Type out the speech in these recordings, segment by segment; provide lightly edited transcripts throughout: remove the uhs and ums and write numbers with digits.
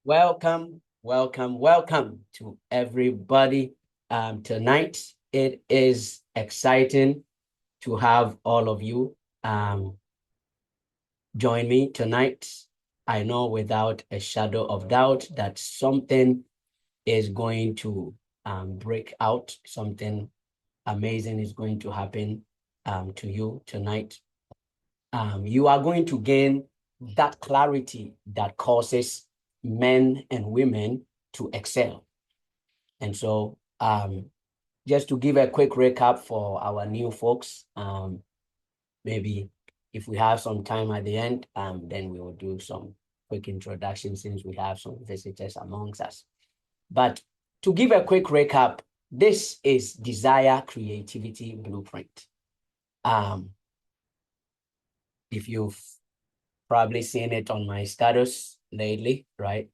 Welcome, welcome, welcome to everybody. Tonight, it is exciting to have all of you join me tonight. I know without a shadow of doubt that something is going to break out, something amazing is going to happen to you tonight. You are going to gain that clarity that causes men and women to excel. And so, just to give a quick recap for our new folks, maybe if we have some time at the end, then we will do some quick introduction since we have some visitors amongst us. But to give a quick recap, this is Desire Creativity Blueprint. If you've probably seen it on my status lately, right?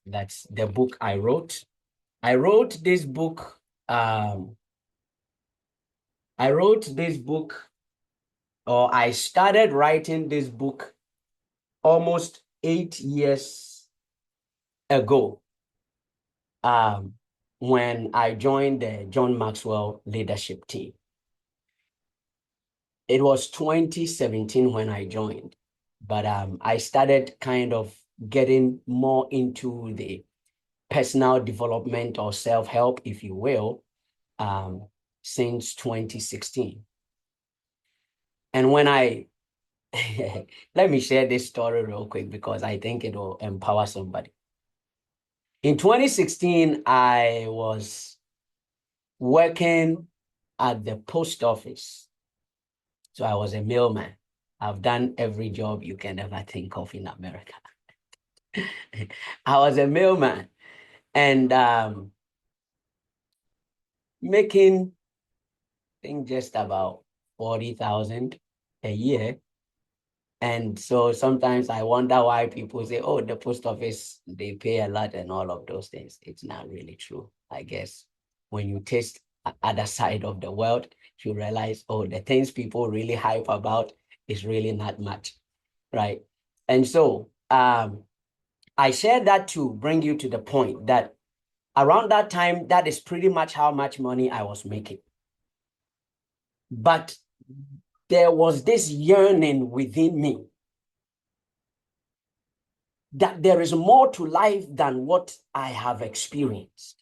That's the book I wrote. I wrote this book. Or I started writing this book almost 8 years ago. When I joined the John Maxwell leadership team. It was 2017 when I joined, but I started kind of getting more into the personal development or self-help, if you will, since 2016. And when I, let me share this story real quick because I think it will empower somebody. In 2016, I was working at the post office. So I was a mailman. I've done every job you can ever think of in America. I was a mailman and making, I think, just about 40,000 a year. And so sometimes I wonder why people say, oh, the post office, they pay a lot and all of those things. It's not really true. I guess when you taste the other side of the world, you realize, oh, the things people really hype about is really not much, right? And so I shared that to bring you to the point that around that time, that is pretty much how much money I was making. But there was this yearning within me that there is more to life than what I have experienced.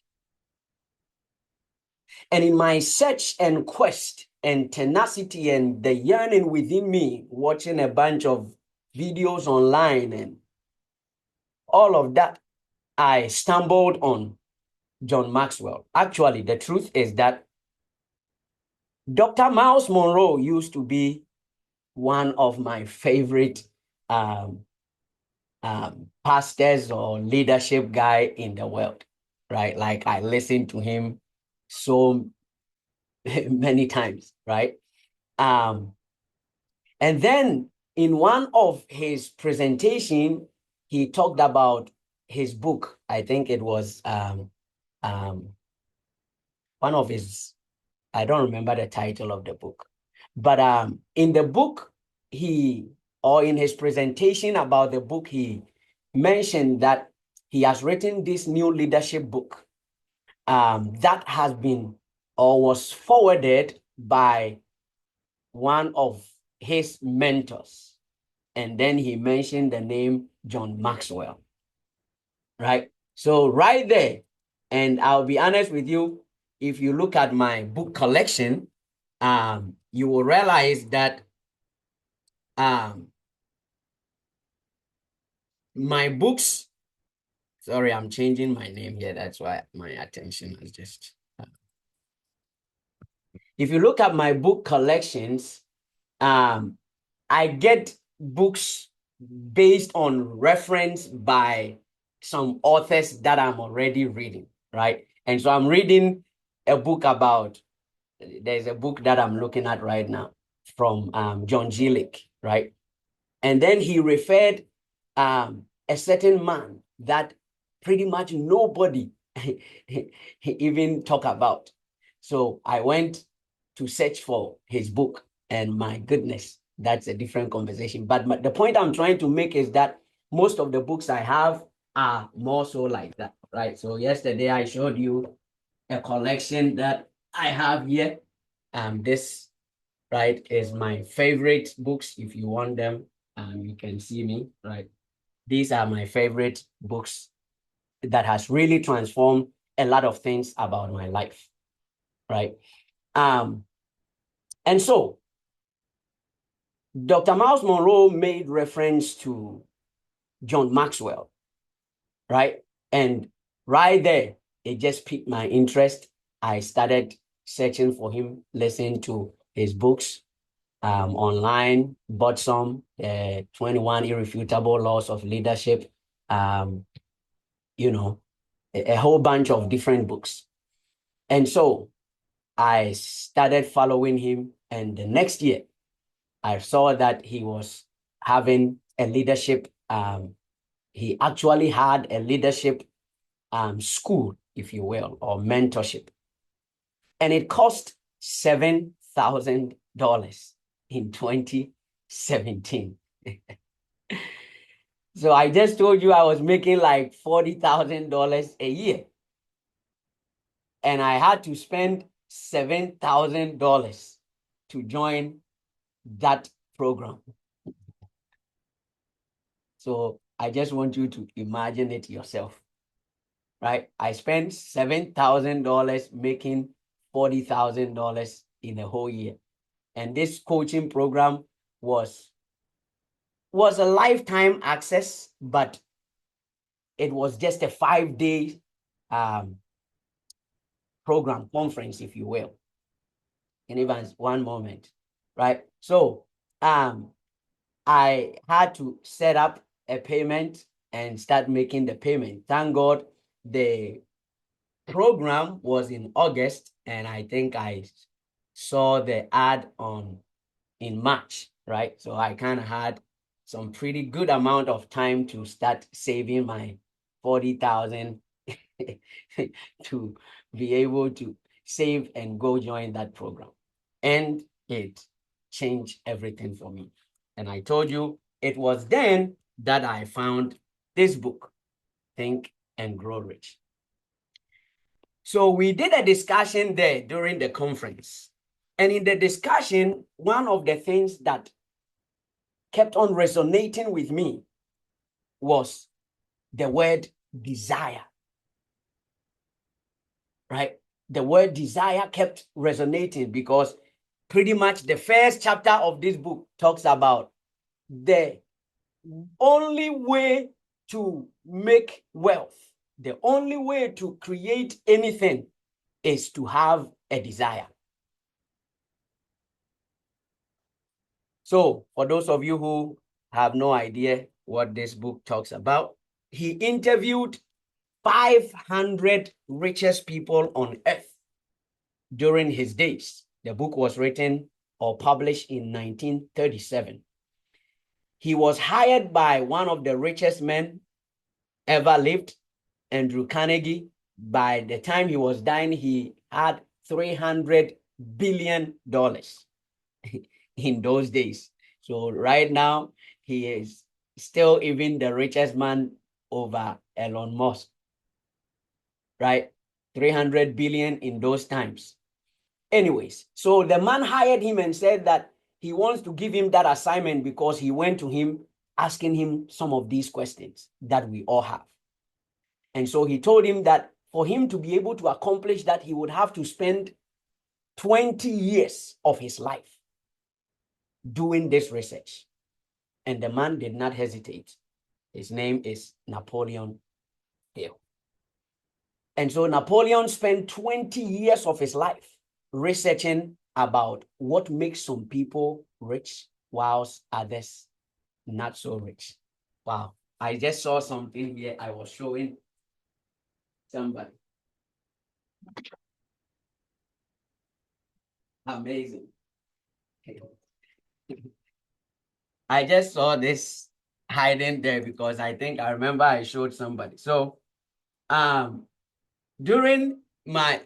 And in my search and quest and tenacity and the yearning within me, watching a bunch of videos online and all of that, I stumbled on John Maxwell. Actually, the truth is that Dr. Miles Monroe used to be one of my favorite pastors or leadership guy in the world, right? Like I listened to him so many times, right? And then in one of his presentation, he talked about his book. I think it was one of his, I don't remember the title of the book, but in the book, in his presentation about the book, he mentioned that he has written this new leadership book that has been or was forwarded by one of his mentors. And then he mentioned the name John Maxwell, right? So right there, and I'll be honest with you, if you look at my book collection, you will realize that my books, sorry, I'm changing my name here. That's why my attention is just. If you look at my book collections, I get books based on reference by some authors that I'm already reading, right? And so I'm reading a book about, there's a book that I'm looking at right now from John Gillick, right? And then he referred a certain man that pretty much nobody even talk about. So I went to search for his book, and my goodness, that's a different conversation. But the point I'm trying to make is that most of the books I have are more so like that, right? So yesterday I showed you a collection that I have here. This, right, is my favorite books. If you want them, you can see me, right? These are my favorite books that has really transformed a lot of things about my life, right? And so Dr. Miles Monroe made reference to John Maxwell, right? And right there, it just piqued my interest. I started searching for him, listening to his books online, bought some 21 Irrefutable Laws of Leadership, um, you know, a whole bunch of different books. And so I started following him. And the next year, I saw that he was having a leadership. He actually had a leadership school, if you will, or mentorship. And it cost $7,000 in 2017. So I just told you I was making like $40,000 a year. And I had to spend $7,000 to join that program. So I just want you to imagine it yourself, right? I spent $7,000 making $40,000 in a whole year. And this coaching program was a lifetime access, but it was just a 5-day program, conference, if you will. In even one moment, right? So I had to set up a payment and start making the payment. Thank God the program was in August, and I think I saw the ad in March, right? So I kind of had some pretty good amount of time to start saving my 40,000 to be able to save and go join that program. And it changed everything for me. And I told you it was then that I found this book, Think and Grow Rich. So we did a discussion there during the conference. And in the discussion, one of the things that kept on resonating with me was the word desire, right? The word desire kept resonating because pretty much the first chapter of this book talks about the only way to make wealth, the only way to create anything is to have a desire. So for those of you who have no idea what this book talks about, he interviewed 500 richest people on earth during his days. The book was written or published in 1937. He was hired by one of the richest men ever lived, Andrew Carnegie. By the time he was dying, he had $300 billion in those days. So right now, he is still even the richest man over Elon Musk, right? 300 billion in those times. Anyways, so the man hired him and said that he wants to give him that assignment because he went to him asking him some of these questions that we all have. And so he told him that for him to be able to accomplish that, he would have to spend 20 years of his life doing this research. And the man did not hesitate. His name is Napoleon Hill. And so Napoleon spent 20 years of his life researching about what makes some people rich whilst others not so rich. Wow. I just saw something here I was showing somebody. Amazing. I just saw this hiding there because I think I remember I showed somebody. So during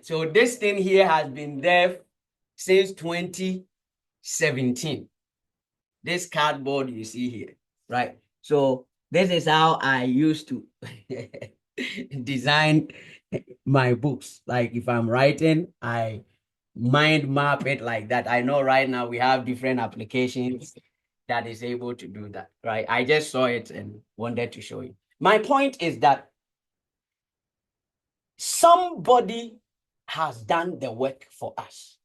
so this thing here has been there since 2017. This cardboard you see here, right? So This is how I used to design my books. Like if I'm writing, I mind map it like that. I know right now we have different applications that is able to do that, right? I just saw it and wanted to show you. My point is that somebody has done the work for us.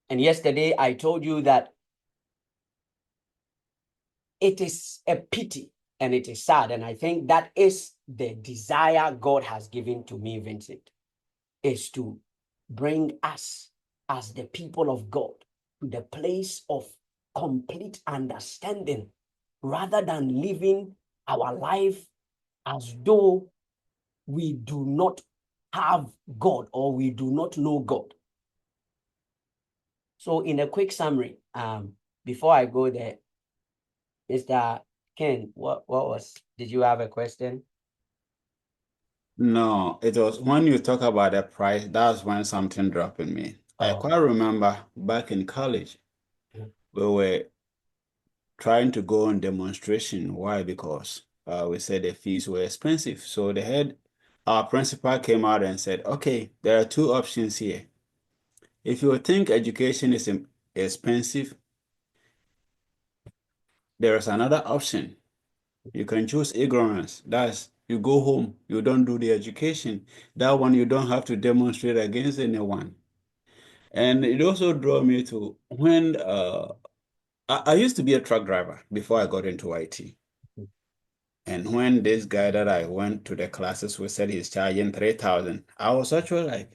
And yesterday I told you that it is a pity and it is sad. And I think that is the desire God has given to me, Vincent, is to bring us as the people of God to the place of complete understanding rather than living our life as though we do not have God or we do not know God. So in a quick summary, before I go there, Mr. Ken, did you have a question? No, it was when you talk about the price, that's when something dropped in me. I Oh. quite remember back in college, we were trying to go on demonstration. Why? Because we said the fees were expensive. So our principal came out and said, okay, there are two options here. If you think education is expensive, there is another option. You can choose ignorance. That's you go home, you don't do the education. That one you don't have to demonstrate against anyone. And it also drew me to when I used to be a truck driver before I got into IT. And when this guy that I went to the classes with said he's charging 3,000, I was actually like,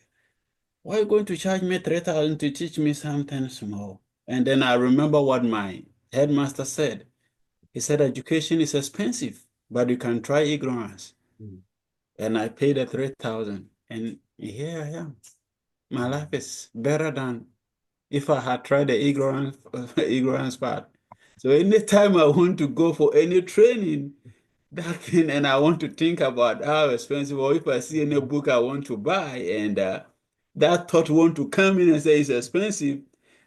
why are you going to charge me 3,000 to teach me something small? And then I remember what my headmaster said. He said, education is expensive, but you can try ignorance. Mm. And I paid the 3,000. And here I am. My life is better than if I had tried the ignorance part. So anytime I want to go for any training, that thing, and I want to think about how expensive, or if I see any book I want to buy, and that thought want to come in and say it's expensive,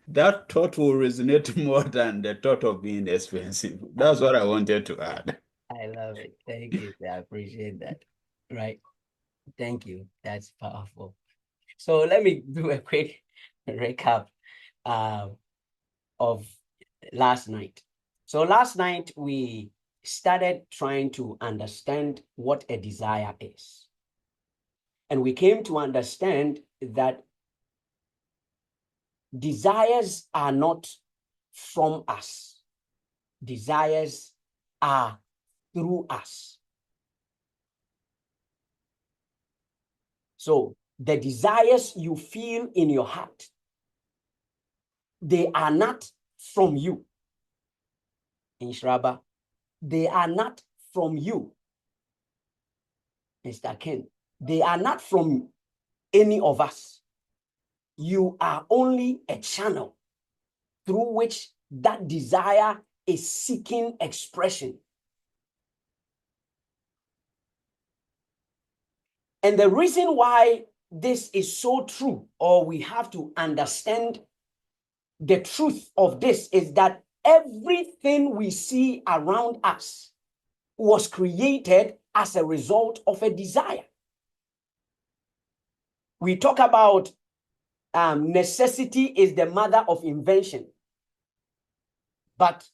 that thought will resonate more than the thought of being expensive. That's what I wanted to add. I love it. Thank you. I appreciate that. Right. Thank you. That's powerful. So let me do a quick recap uh, of last night. So last night we started trying to understand what a desire is. And we came to understand that desires are not from us. Desires are through us. So the desires you feel in your heart, they are not from you. In Shraba, they are not from you, Mr. Ken. They are not from any of us. You are only a channel through which that desire is seeking expression. And the reason why this is so true, or we have to understand the truth of this, is that everything we see around us was created as a result of a desire. We talk about necessity is the mother of invention. But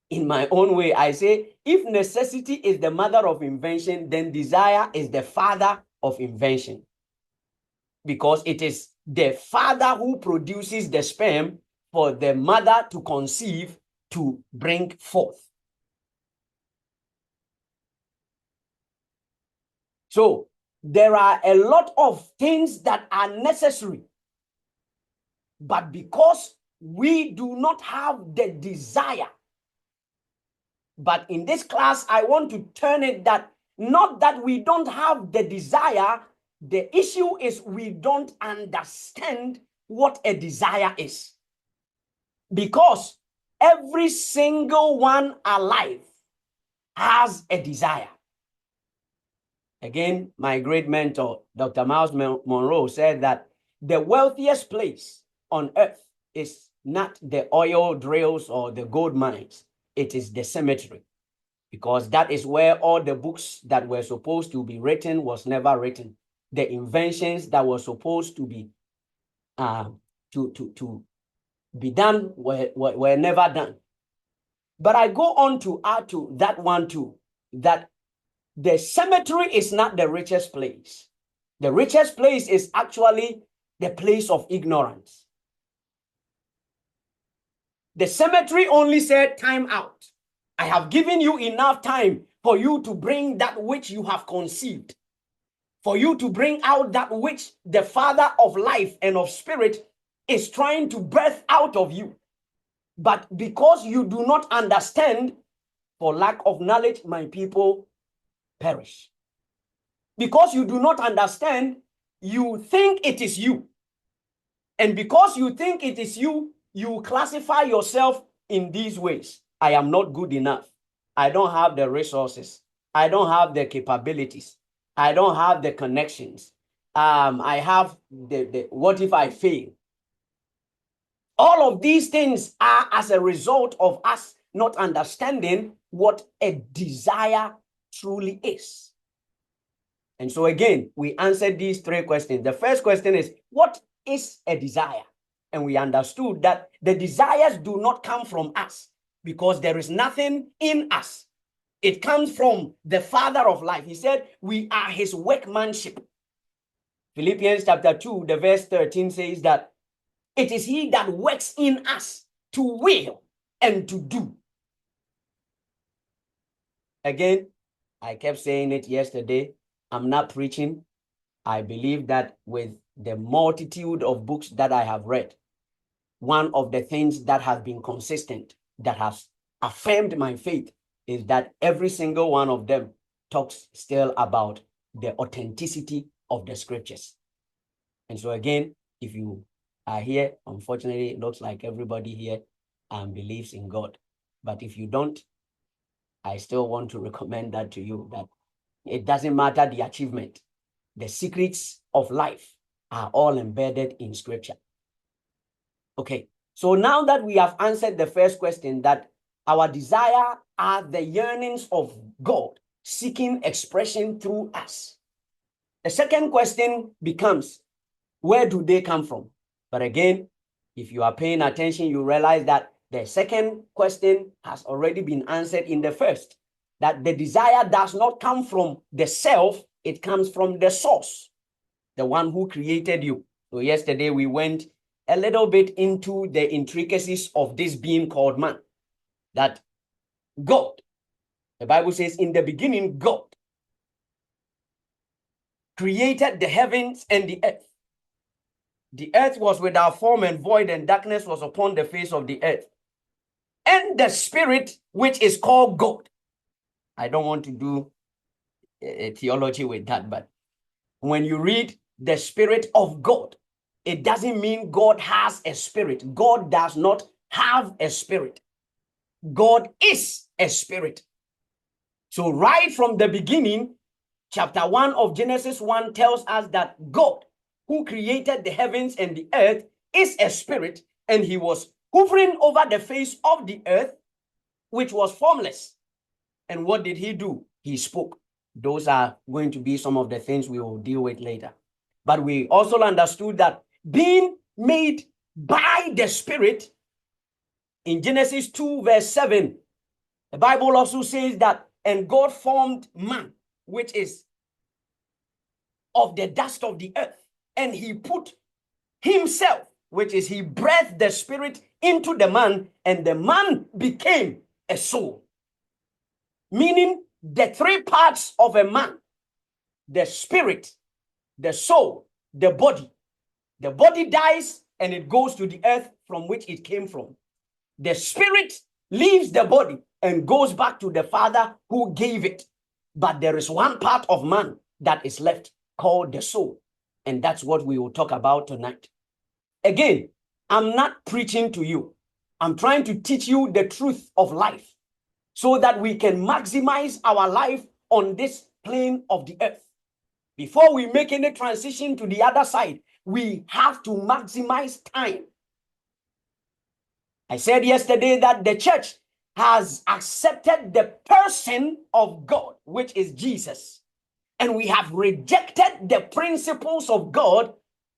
in my own way, I say, if necessity is the mother of invention, then desire is the father of invention. Because it is the father who produces the sperm for the mother to conceive, to bring forth. So there are a lot of things that are necessary. But because we do not have the desire, but in this class, I want to turn it that not that we don't have the desire, the issue is we don't understand what a desire is. Because every single one alive has a desire. Again, my great mentor, Dr. Miles Monroe, said that the wealthiest place on earth is not the oil drills or the gold mines. It is the cemetery, because that is where all the books that were supposed to be written was never written. The inventions that were supposed to be to be done were never done. But I go on to add to that one too, that the cemetery is not the richest place. The richest place is actually the place of ignorance. The cemetery only said, time out. I have given you enough time for you to bring that which you have conceived, for you to bring out that which the Father of life and of spirit is trying to birth out of you. But because you do not understand, for lack of knowledge, my people perish. Because you do not understand, you think it is you. And because you think it is you, you classify yourself in these ways. I am not good enough. I don't have the resources. I don't have the capabilities. I don't have the connections. I have what if I fail? All of these things are as a result of us not understanding what a desire truly is. And so again, we answered these three questions. The first question is, what is a desire? And we understood that the desires do not come from us because there is nothing in us. It comes from the Father of life. He said, we are his workmanship. Philippians chapter 2, the verse 13 says that it is he that works in us to will and to do. Again, I kept saying it yesterday. I'm not preaching. I believe that with the multitude of books that I have read, one of the things that has been consistent, that has affirmed my faith, is that every single one of them talks still about the authenticity of the scriptures. And so again, if you are here, unfortunately, it looks like everybody here believes in God. But if you don't, I still want to recommend that to you, that it doesn't matter the achievement. The secrets of life are all embedded in scripture. Okay, so now that we have answered the first question, that our desire are the yearnings of God seeking expression through us, the second question becomes, where do they come from? But again, if you are paying attention, you realize that the second question has already been answered in the first, that the desire does not come from the self, it comes from the source, the one who created you. So yesterday we went a little bit into the intricacies of this being called man, that God, the Bible says, in the beginning, God created the heavens and the earth. The earth was without form and void, and darkness was upon the face of the earth. And the spirit, which is called God. I don't want to do a theology with that, but when you read the spirit of God, it doesn't mean God has a spirit. God does not have a spirit. God is a spirit. So right from the beginning, chapter 1 of Genesis 1 tells us that God, who created the heavens and the earth, is a spirit, and he was hovering over the face of the earth, which was formless. And what did he do? He spoke. Those are going to be some of the things we will deal with later. But we also understood that being made by the Spirit, in Genesis 2 verse 7, the Bible also says that, and God formed man, which is of the dust of the earth, and he put himself, which is he breathed the Spirit into the man, and the man became a soul. Meaning the three parts of a man: the spirit, the soul, the body. The body dies and it goes to the earth from which it came from. The spirit leaves the body and goes back to the Father who gave it. But there is one part of man that is left, called the soul. And that's what we will talk about tonight. Again, I'm not preaching to you. I'm trying to teach you the truth of life, so that we can maximize our life on this plane of the earth. Before we make any transition to the other side, we have to maximize time. I said yesterday that the church has accepted the person of God, which is Jesus. And we have rejected the principles of God,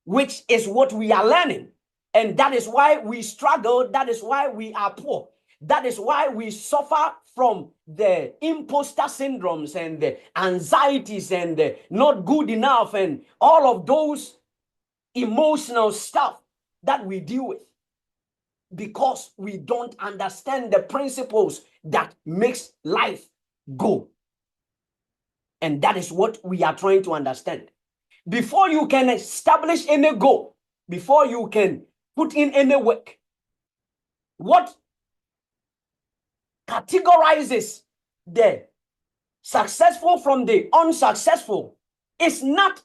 which is what we are learning. And that is why we struggle. That is why we are poor. That is why we suffer from the imposter syndromes and the anxieties and the not good enough and all of those emotional stuff that we deal with, because we don't understand the principles that makes life go. And that is what we are trying to understand. Before you can establish any goal, before you can put in any work, what categorizes the successful from the unsuccessful is not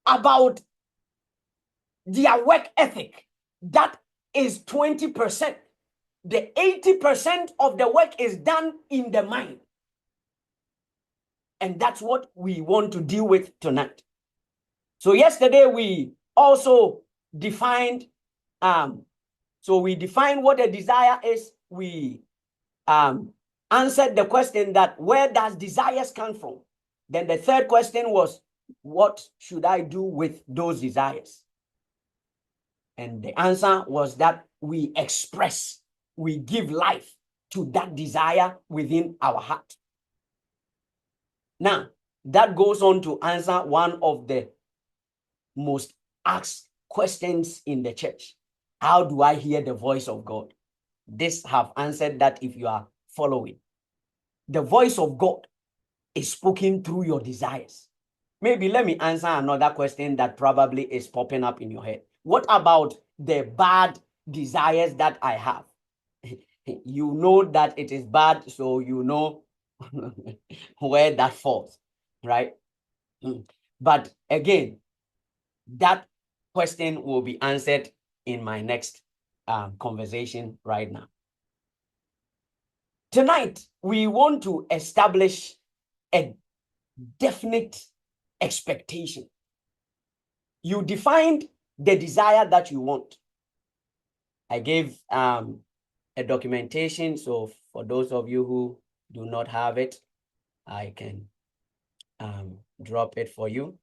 about their work ethic. That is 20%. The 80% of the work is done in the mind. And that's what we want to deal with tonight. So yesterday we also defined, we defined what a desire is. We answered the question that where does desires come from? Then the third question was, what should I do with those desires? And the answer was that we express, we give life to that desire within our heart. Now, that goes on to answer one of the most asked questions in the church. How do I hear the voice of God? This have answered that if you are following. The voice of God is spoken through your desires. Maybe let me answer another question that probably is popping up in your head. What about the bad desires that I have? You know that it is bad, so you know where that falls, right? But again, that question will be answered in my next conversation right now. Tonight, we want to establish a definite expectation. You defined the desire that you want. I gave a documentation, so for those of you who do not have it, I can drop it for you,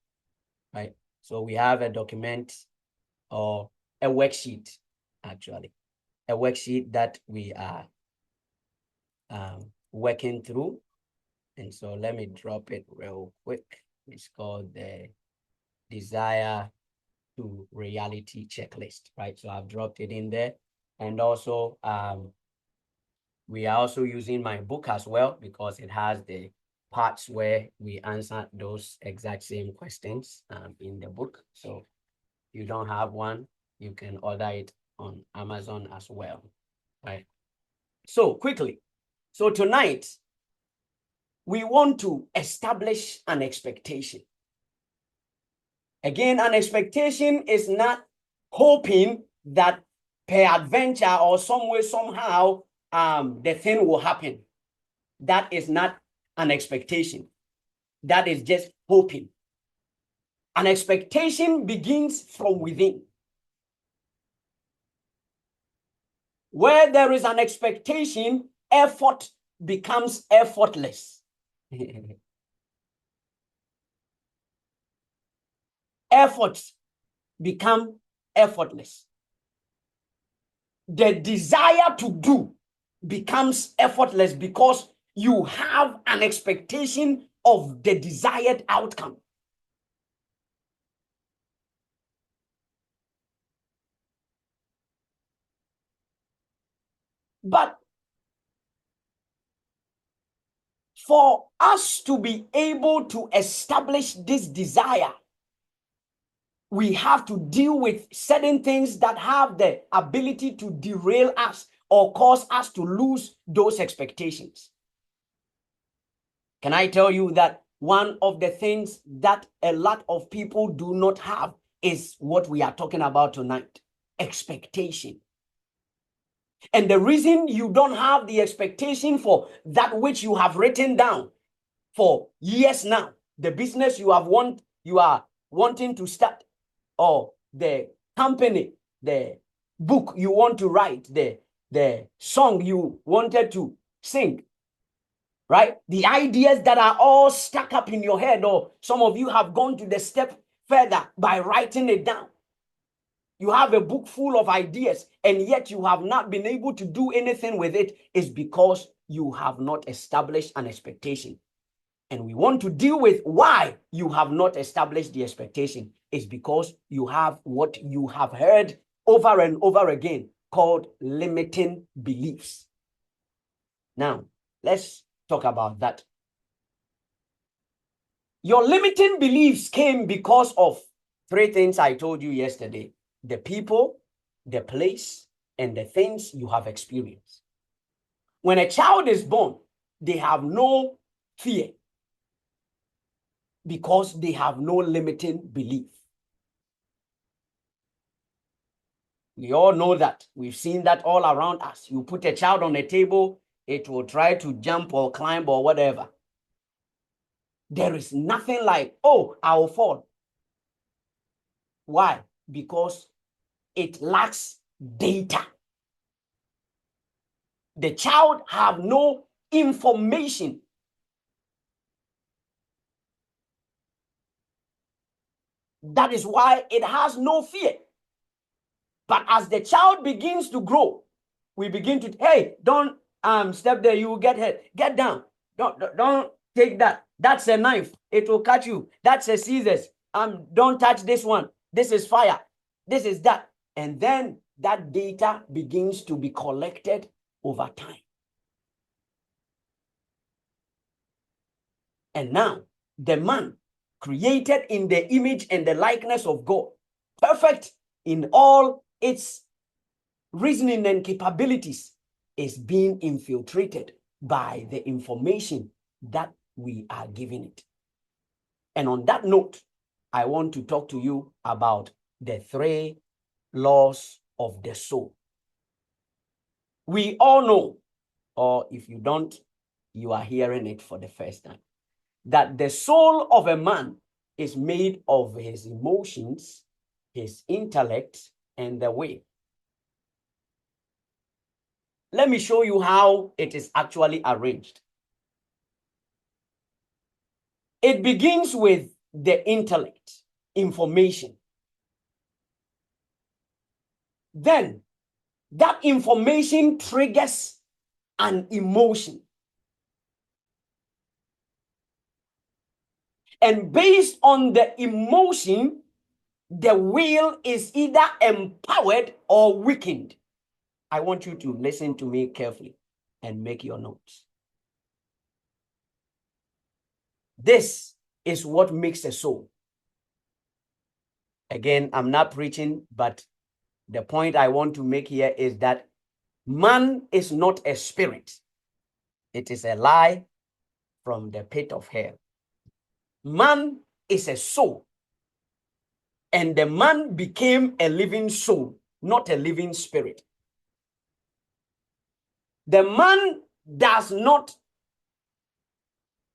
right? So we have a document or a worksheet, actually, a worksheet that we are working through. And so let me drop it real quick. It's called the Desire to Reality Checklist, right? So I've dropped it in there. And also, we are also using my book as well, because it has the parts where we answer those exact same questions in the book. So if you don't have one, you can order it on Amazon as well, right? So quickly, so tonight, we want to establish an expectation. Again, an expectation is not hoping that peradventure or some way, somehow, the thing will happen. That is not an expectation. That is just hoping. An expectation begins from within. Where there is an expectation, effort becomes effortless. Efforts become effortless. The desire to do becomes effortless because you have an expectation of the desired outcome. But for us to be able to establish this desire, we have to deal with certain things that have the ability to derail us or cause us to lose those expectations. Can I tell you that one of the things that a lot of people do not have is what we are talking about tonight: expectation. And the reason you don't have the expectation for that which you have written down for years now, the business you are wanting to start, or the company, the book you want to write, the the song you wanted to sing, right? The ideas that are all stuck up in your head, or some of you have gone to the step further by writing it down. You have a book full of ideas, and yet you have not been able to do anything with it, is because you have not established an expectation. And we want to deal with why you have not established the expectation. Is because you have what you have heard over and over again called limiting beliefs. Now, let's talk about that. Your limiting beliefs came because of three things I told you yesterday: the people, the place, and the things you have experienced. When a child is born, they have no fear because they have no limiting belief. We all know that. We've seen that all around us. You put a child on a table, it will try to jump or climb or whatever. There is nothing like, oh, I will fall. Why? Because it lacks data. The child have no information. That is why it has no fear. But as the child begins to grow, we begin to, hey, don't step there, you will get hurt. Get down. Don't take that. That's a knife. It will cut you. That's a scissors. Don't touch this one. This is fire. This is that. And then that data begins to be collected over time. And now the man, created in the image and the likeness of God, perfect in all its reasoning and capabilities, is being infiltrated by the information that we are giving it. And on that note, I want to talk to you about the three laws of the soul. We all know, or if you don't, you are hearing it for the first time, that the soul of a man is made of his emotions, his intellect, and the will. Let me show you how it is actually arranged. It begins with the intellect, information. Then that information triggers an emotion. And based on the emotion, the will is either empowered or weakened. I want you to listen to me carefully and make your notes. This is what makes a soul. Again, I'm not preaching, but the point I want to make here is that man is not a spirit. It is a lie from the pit of hell. Man is a soul. And the man became a living soul, not a living spirit. The man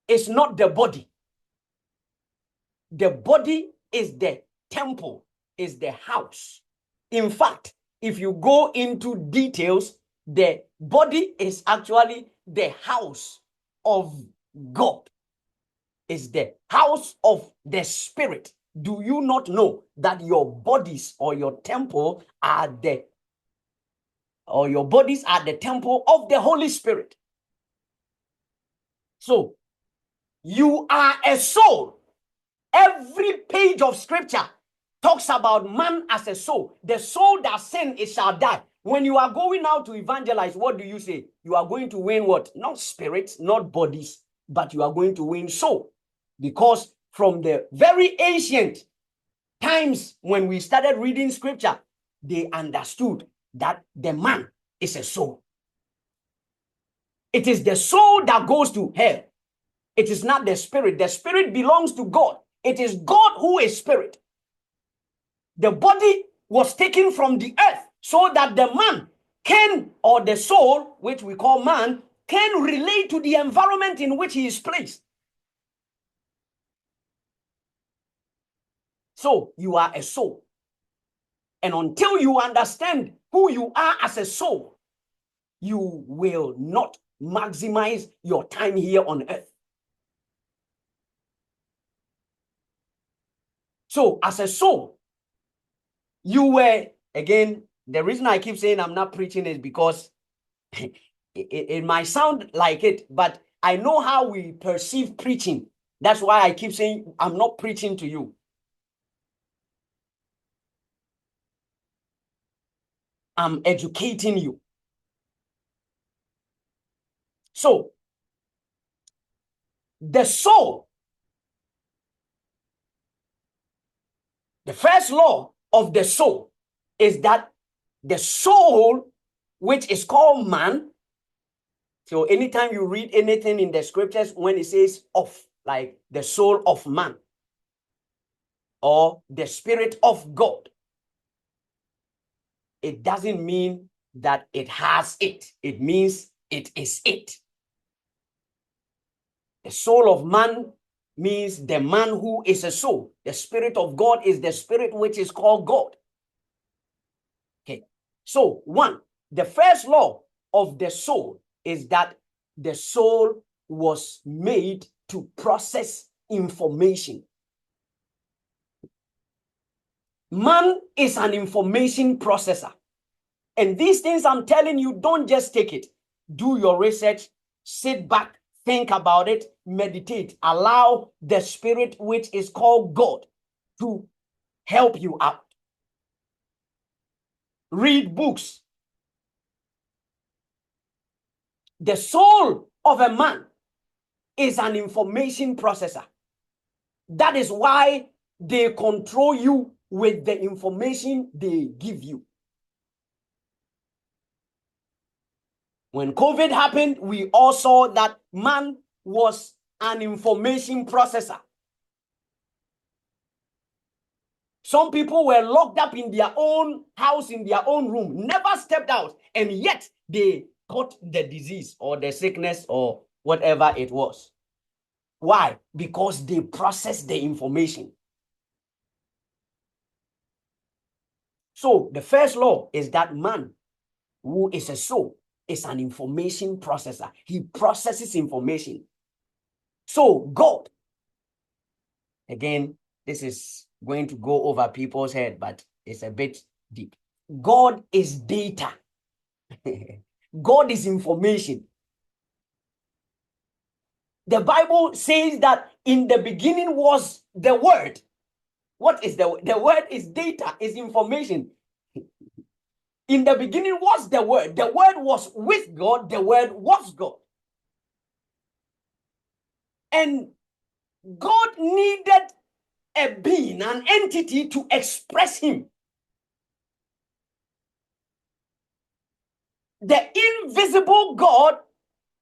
is not the body. The body is the temple, is the house. In fact, if you go into details, the body is actually the house of God, is the house of the spirit. Do you not know that your bodies or your temple are your bodies are the temple of the Holy Spirit? So you are a soul. Every page of scripture talks about man as a soul. The soul that sin, it shall die. When you are going out to evangelize, what do you say? You are going to win what? Not spirits, not bodies, but you are going to win soul. Because from the very ancient times when we started reading scripture, they understood that the man is a soul. It is the soul that goes to hell. It is not the spirit. The spirit belongs to God. It is God who is spirit. The body was taken from the earth so that the man can, or the soul, which we call man, can relate to the environment in which he is placed. So you are a soul. And until you understand who you are as a soul, you will not maximize your time here on earth. So as a soul, you were, again, the reason I keep saying I'm not preaching is because it might sound like it, but I know how we perceive preaching. That's why I keep saying I'm not preaching to you. I'm educating you. So the soul, the first law of the soul is that the soul, which is called man. So anytime you read anything in the scriptures, when it says of, like the soul of man or the spirit of God, it doesn't mean that it has it. It means it is it. The soul of man means the man who is a soul. The spirit of God is the spirit which is called God. Okay. So one, the first law of the soul is that the soul was made to process information. Man is an information processor. And these things I'm telling you, don't just take it. Do your research, sit back, think about it, meditate. Allow the spirit which is called God to help you out. Read books. The soul of a man is an information processor. That is why they control you with the information they give you. When COVID happened, we all saw that man was an information processor. Some people were locked up in their own house, in their own room, never stepped out, and yet they got the disease or the sickness or whatever it was. Why? Because they processed the information. So the first law is that man, who is a soul, is an information processor. He processes information. So God, again, this is going to go over people's head, but it's a bit deep. God is data. God is information. The Bible says that in the beginning was the word. What is the word? The word is data, is information. In the beginning was the word. The word was with God. The word was God. And God needed a being, an entity to express him. The invisible God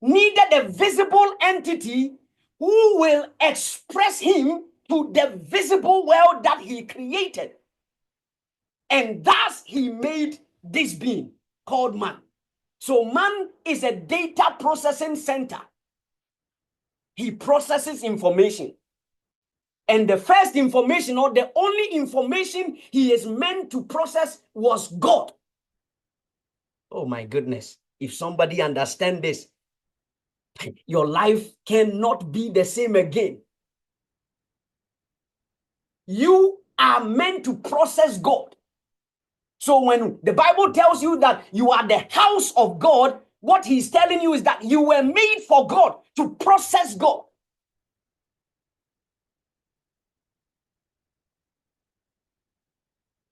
needed a visible entity who will express him to the visible world that he created. And thus he made this being called man. So man is a data processing center. He processes information. And the first information, or the only information he is meant to process, was God. Oh my goodness. If somebody understands this, your life cannot be the same again. You are meant to process God. So when the Bible tells you that you are the house of God, what he's telling you is that you were made for God, to process God.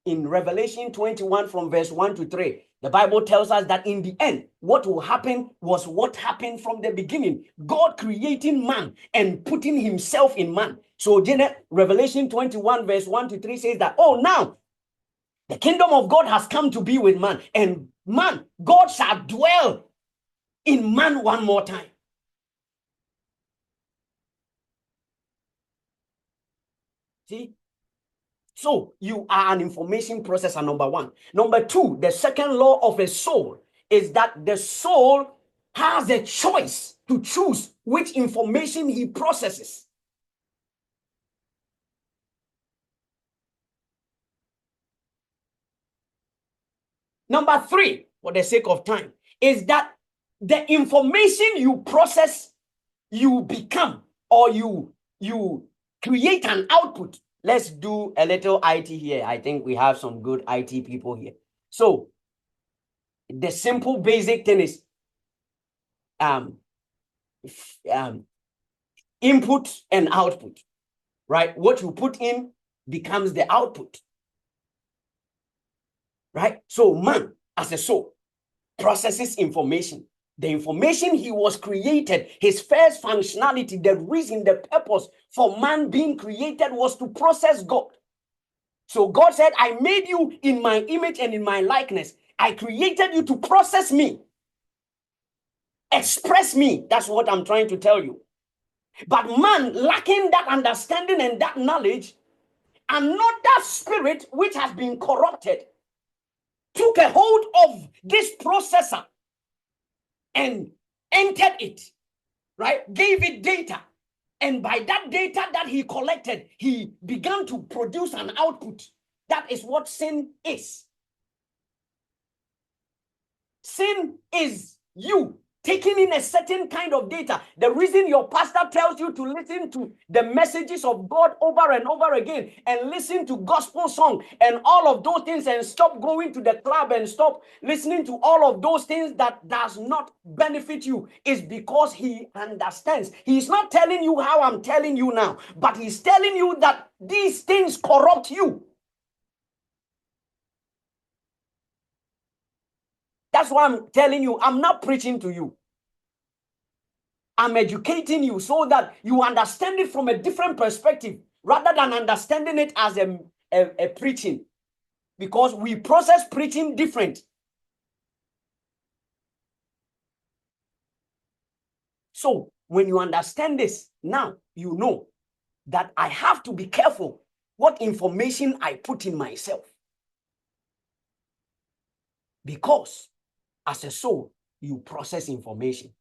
In Revelation 21 from verse 1 to 3, the Bible tells us that in the end, what will happen was what happened from the beginning. God creating man and putting himself in man. So Revelation 21 verse 1 to 3 says that, oh, now the kingdom of God has come to be with man, and man, God shall dwell in man one more time. See? So you are an information processor, number one. Number two, the second law of a soul is that the soul has a choice to choose which information he processes. Number three, for the sake of time, is that the information you process, you become, or you create an output. Let's do a little IT here. I think we have some good IT people here. So the simple basic thing is input and output, right? What you put in becomes the output, right? So man as a soul processes information. The information he was created, his first functionality, the reason, the purpose for man being created was to process God. So God said, I made you in my image and in my likeness. I created you to process me, express me. That's what I'm trying to tell you. But man, lacking that understanding and that knowledge, another spirit which has been corrupted took a hold of this processor and entered it, right? Gave it data. And by that data that he collected, he began to produce an output. That is what sin is. Sin is you taking in a certain kind of data. The reason your pastor tells you to listen to the messages of God over and over again and listen to gospel song and all of those things and stop going to the club and stop listening to all of those things that does not benefit you is because he understands. He's not telling you how I'm telling you now, but he's telling you that these things corrupt you. That's why I'm telling you, I'm not preaching to you. I'm educating you so that you understand it from a different perspective rather than understanding it as a preaching, because we process preaching different. So when you understand this, now you know that I have to be careful what information I put in myself. Because as a soul, you process information.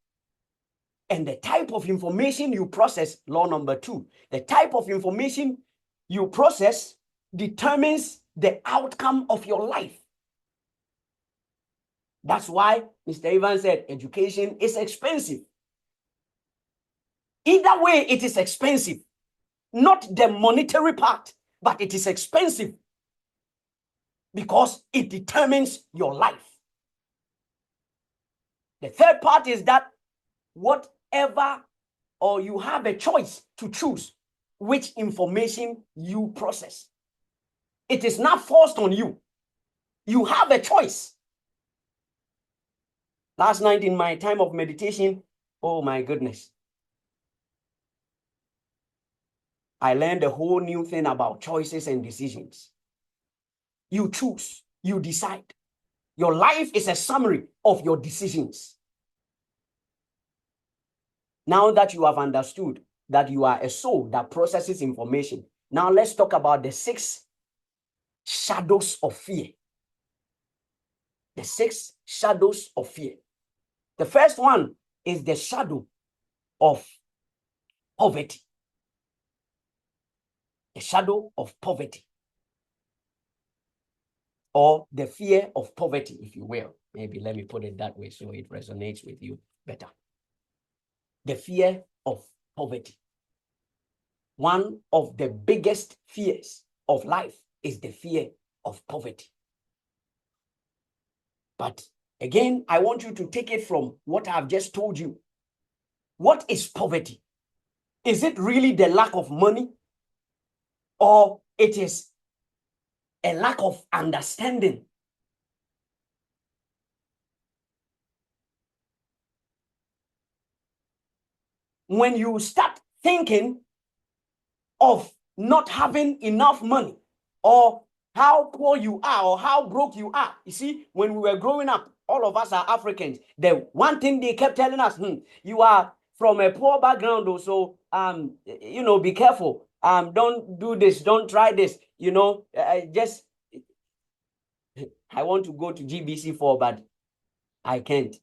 And the type of information you process, law number 2, the type of information you process determines the outcome of your life. That's why Mr. Evans said education is expensive. Either way, it is expensive. Not the monetary part, but it is expensive because it determines your life. The third part is that whatever, or you have a choice to choose which information you process. It is not forced on you. You have a choice. Last night in my time of meditation, oh my goodness, I learned a whole new thing about choices and decisions. You choose, you decide. Your life is a summary of your decisions. Now that you have understood that you are a soul that processes information, now let's talk about the 6 shadows of fear. The 6 shadows of fear. The first one is the shadow of poverty. The shadow of poverty. Or the fear of poverty, if you will. Maybe let me put it that way so it resonates with you better. The fear of poverty. One of the biggest fears of life is the fear of poverty. But again, I want you to take it from what I've just told you. What is poverty? Is it really the lack of money? Or it is a lack of understanding? When you start thinking of not having enough money, or how poor you are, or how broke you are. You see, when we were growing up, all of us are Africans. The one thing they kept telling us, you are from a poor background, so be careful. Don't do this, don't try this. I want to go to GBC4, but I can't.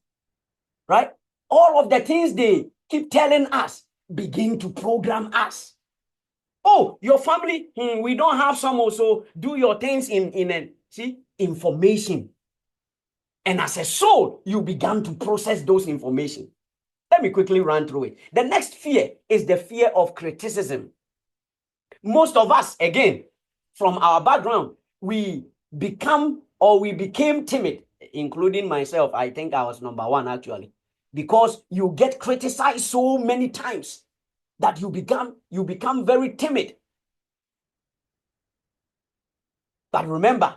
Right? All of the things they keep telling us begin to program us. Oh, your family, we don't have some, also do your things in information. And as a soul, you began to process those information. Let me quickly run through it. The next fear is the fear of criticism. Most of us, again, from our background, we became timid, including myself. I think I was number one, actually, because you get criticized so many times that you become very timid. But remember,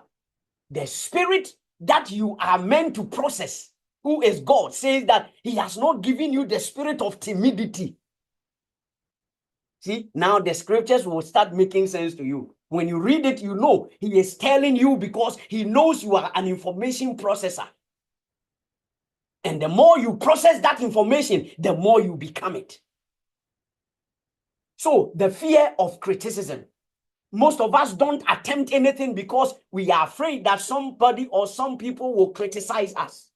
the spirit that you are meant to process, who is God, says that he has not given you the spirit of timidity. See, now the scriptures will start making sense to you. When you read it, you know he is telling you because he knows you are an information processor. And the more you process that information, the more you become it. So the fear of criticism. Most of us don't attempt anything because we are afraid that somebody or some people will criticize us.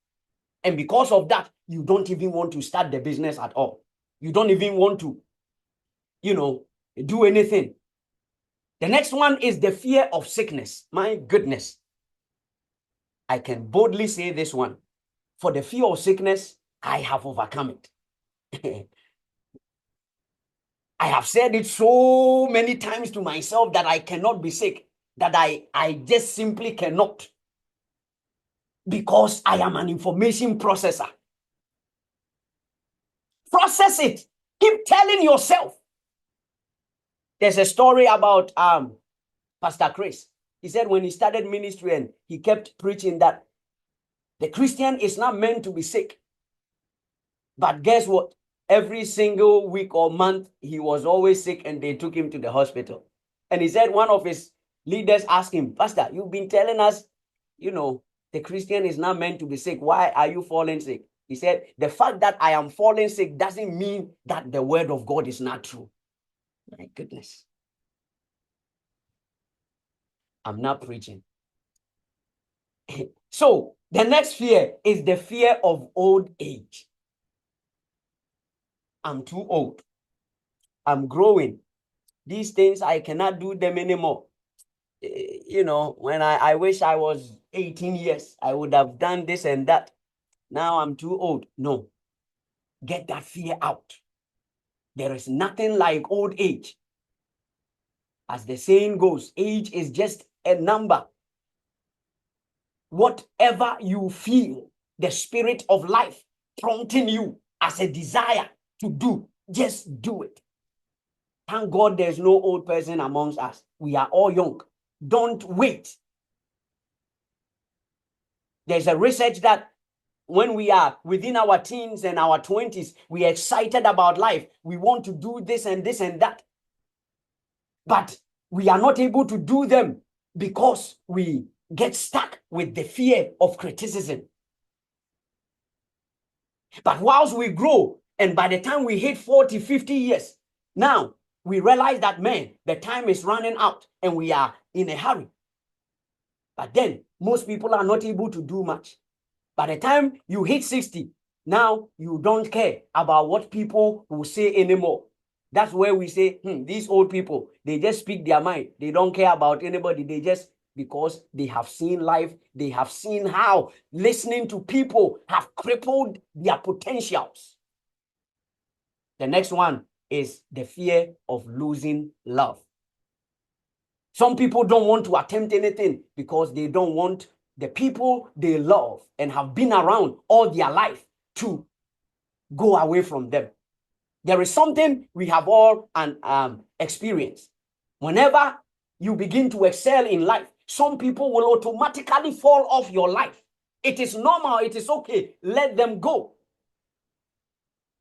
And because of that, you don't even want to start the business at all. You don't even want to, do anything. The next one is the fear of sickness. My goodness. I can boldly say this one. For the fear of sickness, I have overcome it. I have said it so many times to myself that I cannot be sick, that I just simply cannot, because I am an information processor. Process it. Keep telling yourself. There's a story about Pastor Chris. He said when he started ministry and he kept preaching that the Christian is not meant to be sick. But guess what? Every single week or month, he was always sick and they took him to the hospital. And he said one of his leaders asked him, Pastor, you've been telling us, the Christian is not meant to be sick. Why are you falling sick? He said, the fact that I am falling sick doesn't mean that the word of God is not true. My goodness. I'm not preaching. So the next fear is the fear of old age. I'm too old. I'm growing. These things, I cannot do them anymore. When I wish I was 18 years, I would have done this and that. Now I'm too old. No. Get that fear out. There is nothing like old age. As the saying goes, age is just a number. Whatever you feel, the spirit of life prompting you as a desire to do, just do it. Thank God there's no old person amongst us. We are all young. Don't wait. There's a research that when we are within our teens and our 20s, we are excited about life. We want to do this and this and that. But we are not able to do them because we get stuck with the fear of criticism. But whilst we grow, and by the time we hit 40, 50 years, now we realize that, man, the time is running out and we are in a hurry. But then most people are not able to do much. By the time you hit 60, now you don't care about what people will say anymore. That's where we say, these old people, they just speak their mind. They don't care about anybody. Because they have seen life, they have seen how listening to people have crippled their potentials. The next one is the fear of losing love. Some people don't want to attempt anything because they don't want the people they love and have been around all their life to go away from them. There is something we have all experienced. Whenever you begin to excel in life, some people will automatically fall off your life. It is normal. It is okay. Let them go.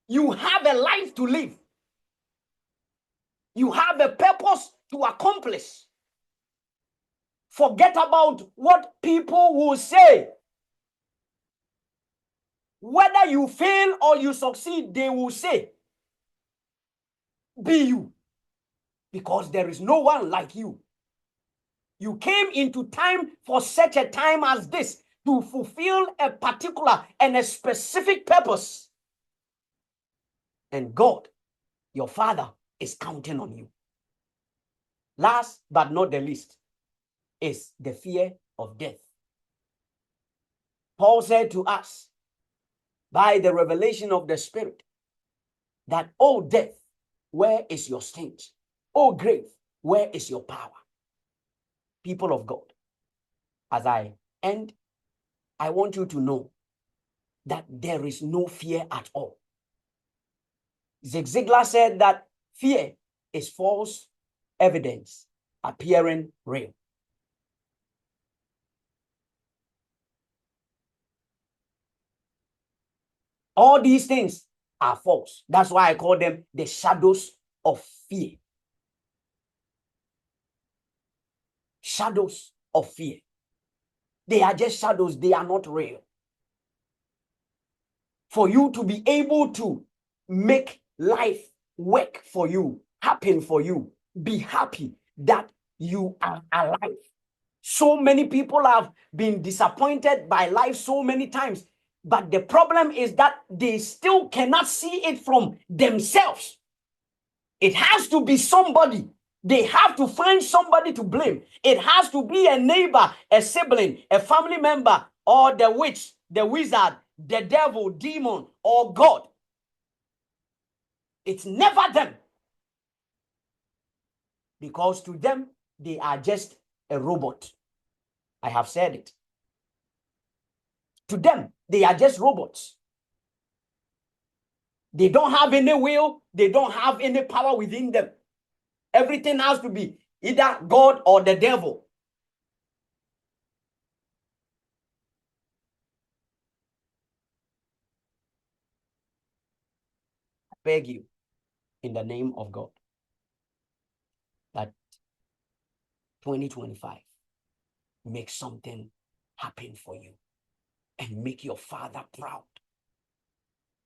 You have a life to live. You have a purpose to accomplish. Forget about what people will say. Whether you fail or you succeed, they will say, be you. Because there is no one like you. You came into time for such a time as this to fulfill a particular and a specific purpose. And God, your Father, is counting on you. Last but not the least is the fear of death. Paul said to us, by the revelation of the Spirit, that, "O death, where is your sting? O grave, where is your power?" People of God, as I end, I want you to know that there is no fear at all. Zig Ziglar said that fear is false evidence appearing real. All these things are false. That's why I call them the shadows of fear. Shadows of fear. They are just shadows, they are not real. For you to be able to make life work for you, happen for you, be happy that you are alive. So many people have been disappointed by life so many times, but the problem is that they still cannot see it from themselves. It has to be somebody. They have to find somebody to blame. It has to be a neighbor, a sibling, a family member, or the witch, the wizard, the devil, demon, or God. It's never them. Because to them, they are just a robot. I have said it. To them, they are just robots. They don't have any will. They don't have any power within them. Everything has to be either God or the devil. I beg you, in the name of God, that 2025 make something happen for you and make your Father proud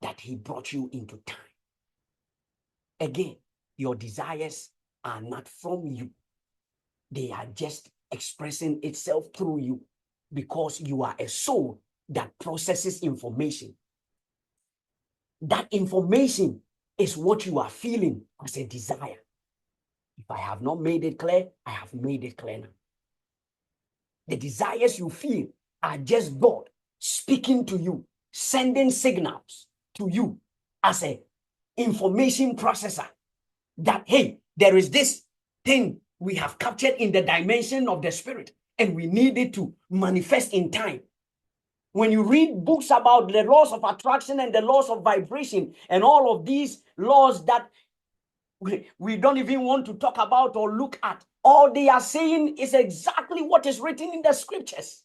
that he brought you into time. Again, your desires are not from you. They are just expressing itself through you because you are a soul that processes information. That information is what you are feeling as a desire. If I have not made it clear, I have made it clear now. The desires you feel are just God speaking to you, sending signals to you as a information processor that, hey, there is this thing we have captured in the dimension of the spirit and we need it to manifest in time. When you read books about the laws of attraction and the laws of vibration and all of these laws that we don't even want to talk about or look at, all they are saying is exactly what is written in the scriptures.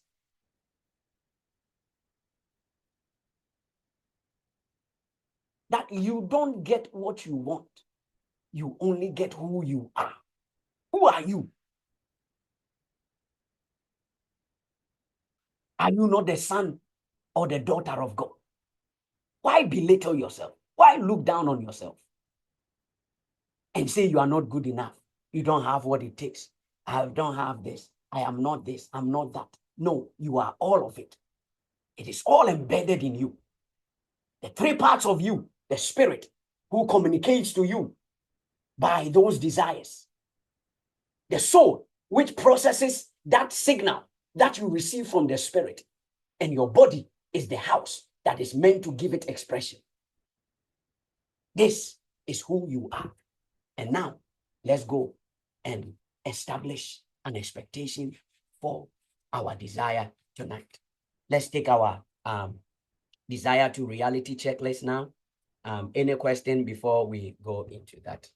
That you don't get what you want. You only get who you are. Who are you? Are you not the son or the daughter of God? Why belittle yourself? Why look down on yourself and say you are not good enough? You don't have what it takes. I don't have this. I am not this. I'm not that. No, you are all of it. It is all embedded in you. The three parts of you, the spirit who communicates to you by those desires, the soul which processes that signal that you receive from the spirit, and your body is the house that is meant to give it expression. This is who you are. And now let's go and establish an expectation for our desire tonight. Let's take our desire to reality checklist now. Any question before we go into that?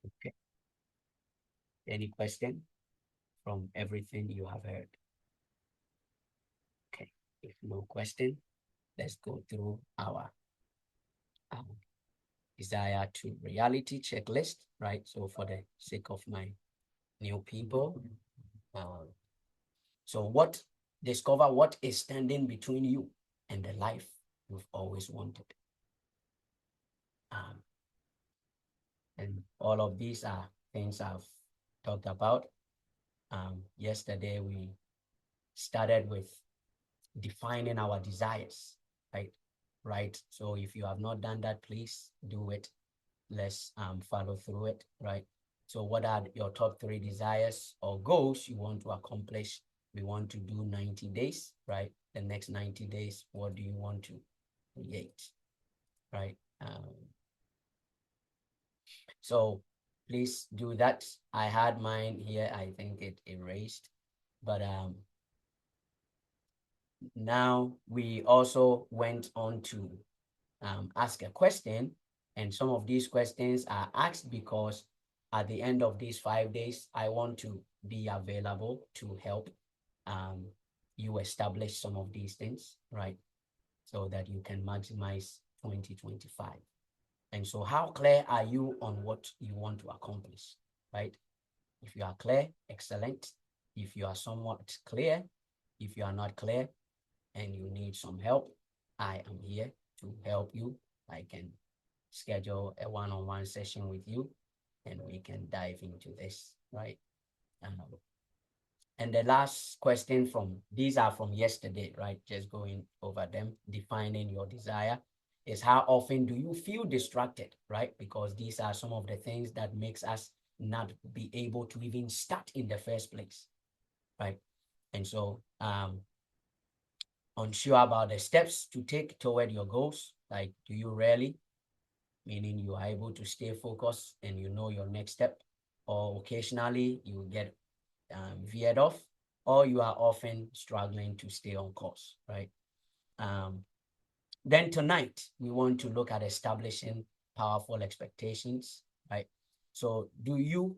Okay. Any question from everything you have heard? Okay. If no question, let's go through our desire to reality checklist, right? So for the sake of my new people, so discover what is standing between you and the life you've always wanted. And all of these are things I've talked about. Yesterday, we started with defining our desires, right? So if you have not done that, please do it. let's follow through it, right? So what are your top 3 desires or goals you want to accomplish? We want to do 90 days, right? The next 90 days, what do you want to create, right? So please do that. I had mine here. I think it erased, but now we also went on to ask a question, and some of these questions are asked because at the end of these 5 days, I want to be available to help you establish some of these things, right? So that you can maximize 2025. And so how clear are you on what you want to accomplish, right? If you are clear, excellent. If you are somewhat clear, if you are not clear and you need some help, I am here to help you. I can schedule a one-on-one session with you and we can dive into this, right? And the last question these are from yesterday, right? Just going over them, defining your desire is how often do you feel distracted, right? Because these are some of the things that makes us not be able to even start in the first place, right? And so unsure about the steps to take toward your goals, like do you really, meaning you are able to stay focused and you know your next step, or occasionally you get veered off, or you are often struggling to stay on course, right? Then tonight, we want to look at establishing powerful expectations, right? So do you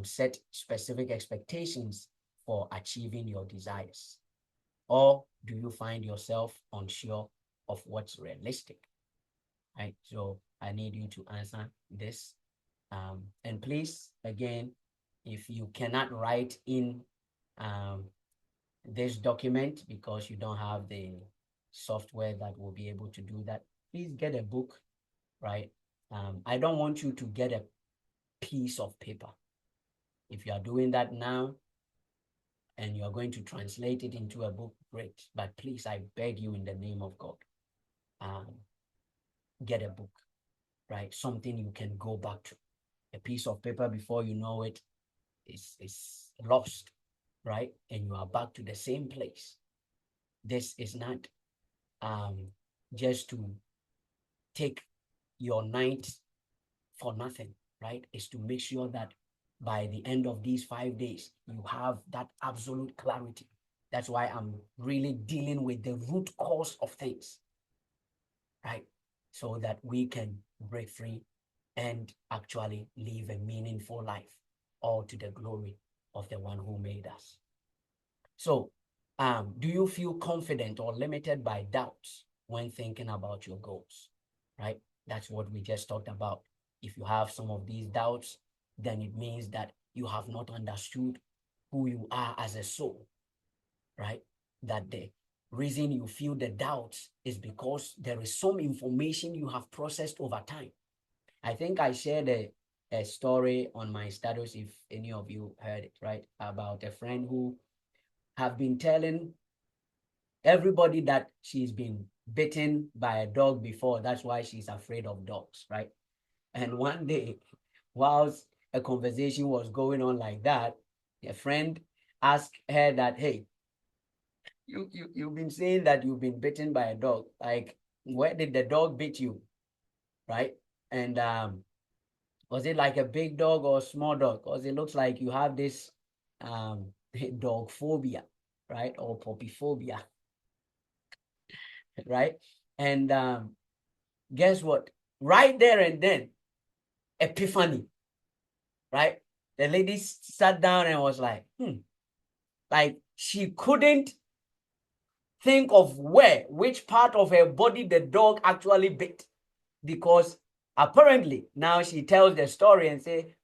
set specific expectations for achieving your desires? Or do you find yourself unsure of what's realistic, right? So I need you to answer this. And please, again, if you cannot write in this document because you don't have the software that will be able to do that, please get a book, right? I don't want you to get a piece of paper. If you are doing that now and you are going to translate it into a book, great. But please, I beg you in the name of God, get a book, right? Something you can go back to. A piece of paper, before you know it, is lost, right? And you are back to the same place. This is not just to take your night for nothing, right? Is to make sure that by the end of these 5 days, you have that absolute clarity. That's why I'm really dealing with the root cause of things, right? So that we can break free and actually live a meaningful life, all to the glory of the one who made us. So, do you feel confident or limited by doubts when thinking about your goals, right? That's what we just talked about. If you have some of these doubts, then it means that you have not understood who you are as a soul, right? That the reason you feel the doubts is because there is some information you have processed over time. I think I shared a story on my status, if any of you heard it, right? About a friend who have been telling everybody that she's been bitten by a dog before. That's why she's afraid of dogs, right? And one day, whilst a conversation was going on like that, a friend asked her that, hey, you've been saying that you've been bitten by a dog. Like, where did the dog bit you, right? And was it like a big dog or a small dog? Because it looks like you have this dog phobia, right? Or puppy phobia, right? And guess what? Right there and then, epiphany, right? The lady sat down and was like, like she couldn't think of which part of her body the dog actually bit, because apparently now she tells the story and say,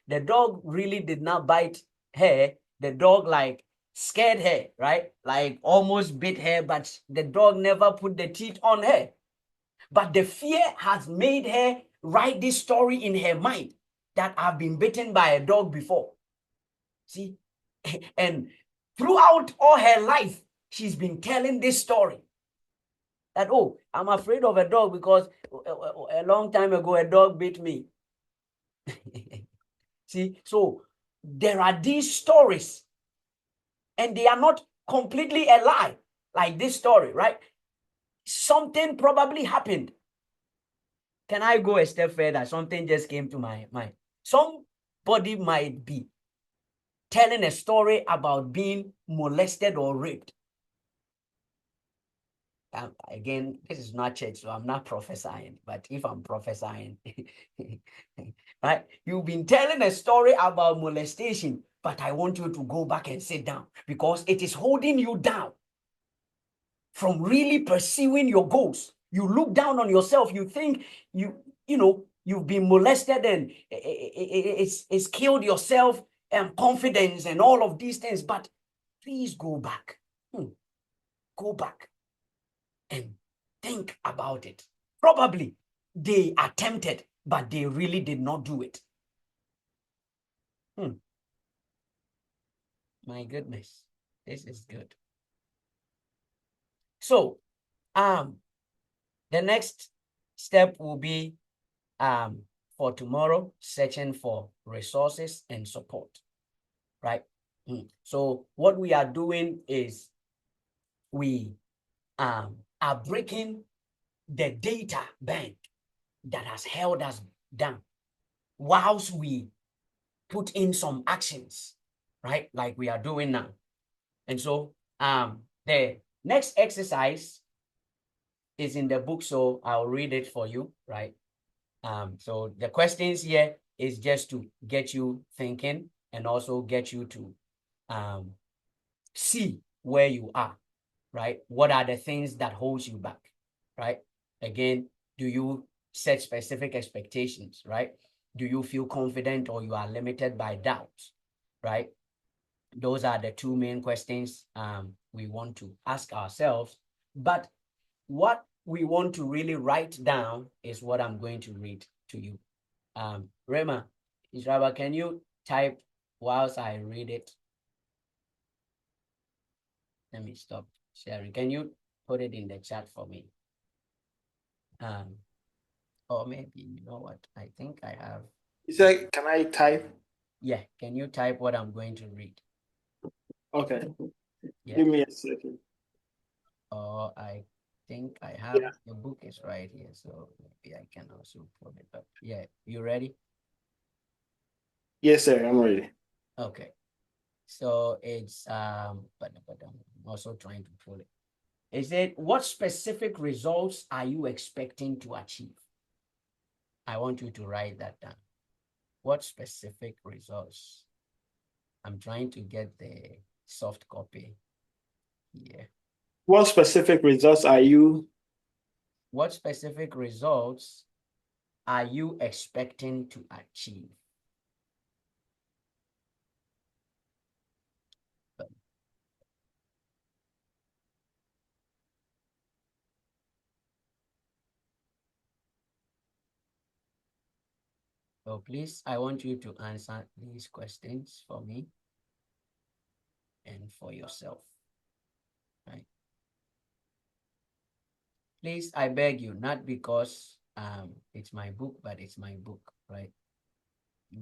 the dog really did not bite her. The dog like scared her, right? Like almost bit her, but the dog never put the teeth on her. But the fear has made her write this story in her mind that I've been bitten by a dog before. See? And throughout all her life, she's been telling this story. That, oh, I'm afraid of a dog because a long time ago a dog bit me. See, so there are these stories, and they are not completely a lie, like this story, right? Something probably happened. Can I go a step further? Something just came to my mind. Somebody might be telling a story about being molested or raped. Again, this is not church, so I'm not prophesying. But if I'm prophesying, right? You've been telling a story about molestation, but I want you to go back and sit down because it is holding you down from really pursuing your goals. You look down on yourself. You think you've been molested and it's killed your self and confidence and all of these things. But please go back. Go back and think about it. Probably they attempted, but they really did not do it. My goodness, this is good. So, the next step will be for tomorrow, searching for resources and support, right? So what we are doing is we are breaking the data bank that has held us down whilst we put in some actions, right? Like we are doing now. And so the next exercise is in the book, so I'll read it for you, right? So the questions here is just to get you thinking and also get you to see where you are, right? What are the things that holds you back, right? Again, do you set specific expectations, right? Do you feel confident or you are limited by doubts, right? Those are the two main questions we want to ask ourselves. But what we want to really write down is what I'm going to read to you. Rema, Israel, can you type whilst I read it? Let me stop sharing. Can you put it in the chat for me? Or maybe, you know what? I think I have. You said, can I type? Yeah, can you type what I'm going to read? Okay. Yeah. Give me a second. Oh, I think I have, the book is right here, so maybe I can also put it up. Yeah, you ready? Yes, sir, I'm ready. Okay. So it's but I'm also trying to pull it. Is it what specific results are you expecting to achieve? I want you to write that down. What specific results? I'm trying to get the soft copy here. What specific results are you? What specific results are you expecting to achieve? So please, I want you to answer these questions for me and for yourself, right? Please, I beg you, not because it's my book, but it's my book, right?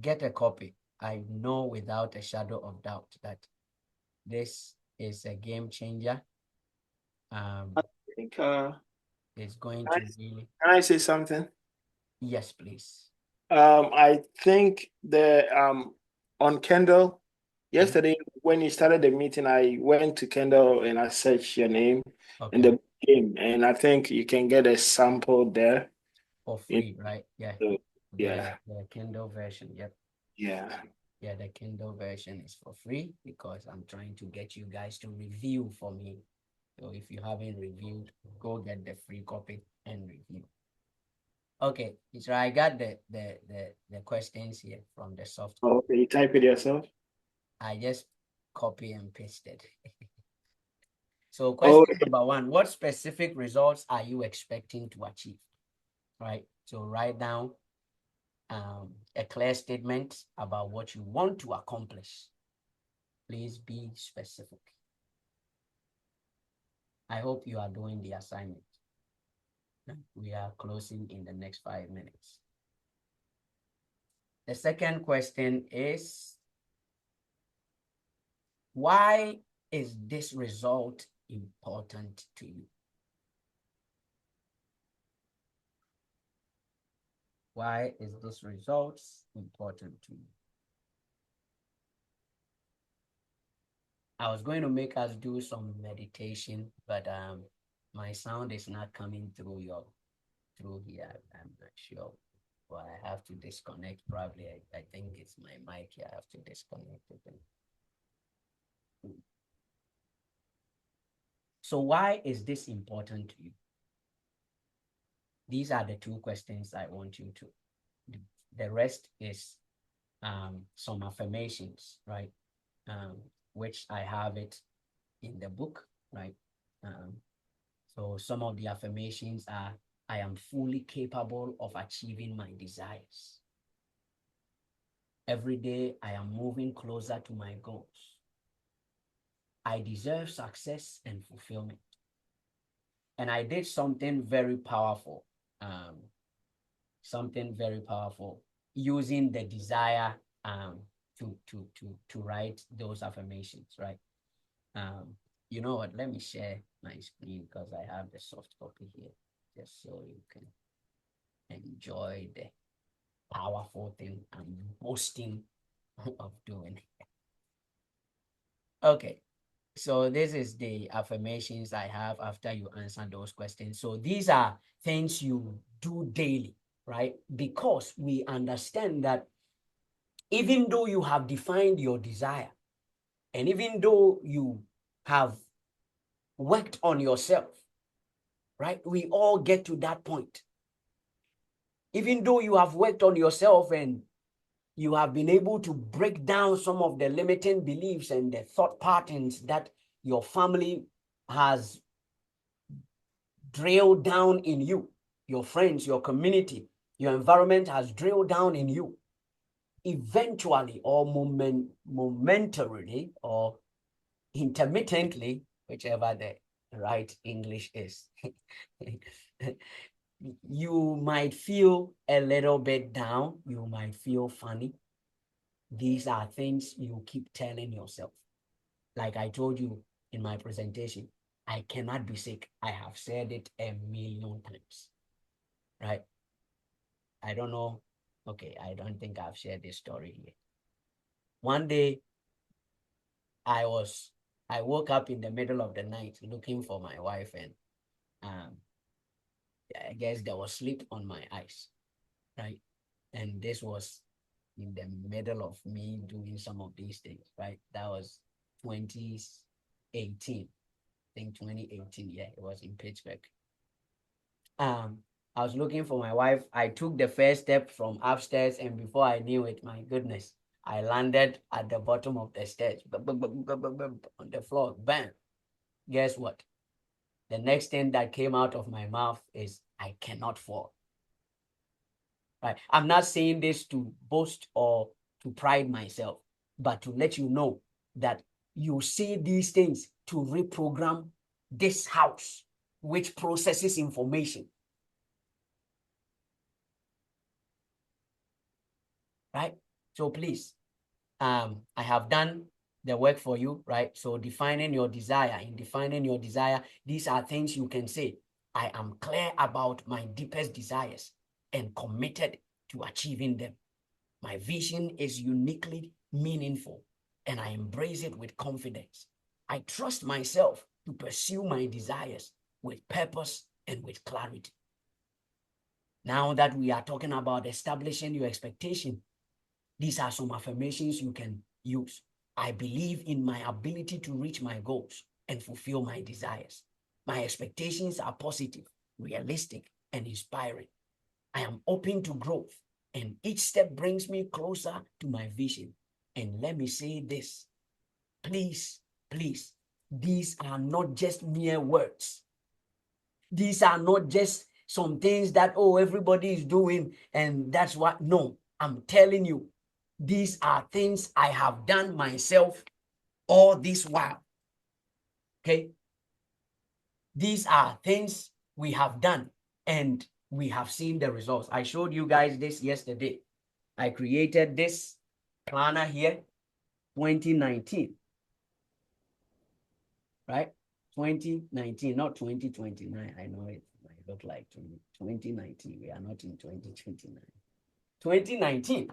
Get a copy. I know without a shadow of doubt that this is a game changer. I think, It's going to really. can I say something? Yes, please. I think the on Kendall, yesterday when you started the meeting, I went to Kendall and I searched your name in Okay. the game, and I think you can get a sample there. For free, right? Yeah. So, yeah. The Kindle version. Yep. Yeah. Yeah, the Kindle version is for free because I'm trying to get you guys to review for me. So if you haven't reviewed, go get the free copy and review. Okay, so I got the questions here from the soft copy. Okay, you type it yourself. I just copy and pasted. So Oh, question number one, what specific results are you expecting to achieve? Right. So write down a clear statement about what you want to accomplish. Please be specific. I hope you are doing the assignment. We are closing in the next 5 minutes. The second question is, why is this result important to you? Why is this result important to you? I was going to make us do some meditation, but my sound is not coming through here. I'm not sure. Well, I have to disconnect probably. I think it's my mic here. I have to disconnect it. So why is this important to you? These are the two questions I want you to. The rest is some affirmations, right? Which I have it in the book, right? So some of the affirmations are, I am fully capable of achieving my desires. Every day I am moving closer to my goals. I deserve success and fulfillment. And I did something very powerful, using the desire to write those affirmations, right? You know what? Let me share my screen because I have the soft copy here, just so you can enjoy the powerful thing I'm boasting of doing. Okay, so this is the affirmations I have after you answer those questions. So these are things you do daily, right? Because we understand that even though you have defined your desire, and even though you have worked on yourself, right? We all get to that point. Even though you have worked on yourself and you have been able to break down some of the limiting beliefs and the thought patterns that your family has drilled down in you, your friends, your community, your environment has drilled down in you. Eventually, or momentarily, or intermittently, whichever the right English is, you might feel a little bit down. You might feel funny. These are things you keep telling yourself. Like I told you in my presentation, I cannot be sick. I have said it a million times, right? I don't know. Okay, I don't think I've shared this story here. One day, I woke up in the middle of the night looking for my wife, and I guess there was sleep on my eyes, right? And this was in the middle of me doing some of these things, right? That was 2018. I think 2018, yeah, it was in Pittsburgh. I was looking for my wife. I took the first step from upstairs, and before I knew it, my goodness, I landed at the bottom of the stairs, on the floor, bam. Guess what? The next thing that came out of my mouth is, I cannot fall. Right? I'm not saying this to boast or to pride myself, but to let you know that you see these things to reprogram this house, which processes information. Right? So please, I have done the work for you, right? So defining your desire, these are things you can say. I am clear about my deepest desires and committed to achieving them. My vision is uniquely meaningful, and I embrace it with confidence. I trust myself to pursue my desires with purpose and with clarity. Now that we are talking about establishing your expectation, these are some affirmations you can use. I believe in my ability to reach my goals and fulfill my desires. My expectations are positive, realistic, and inspiring. I am open to growth, and each step brings me closer to my vision. And let me say this, please, please, these are not just mere words. These are not just some things that, oh, everybody is doing, and that's what. No, I'm telling you, these are things I have done myself all this while. Okay? These are things we have done. And we have seen the results. I showed you guys this yesterday. I created this planner here, 2019, right? 2019, not 2029. I know it might look like 2019. We are not in 2029. 2019,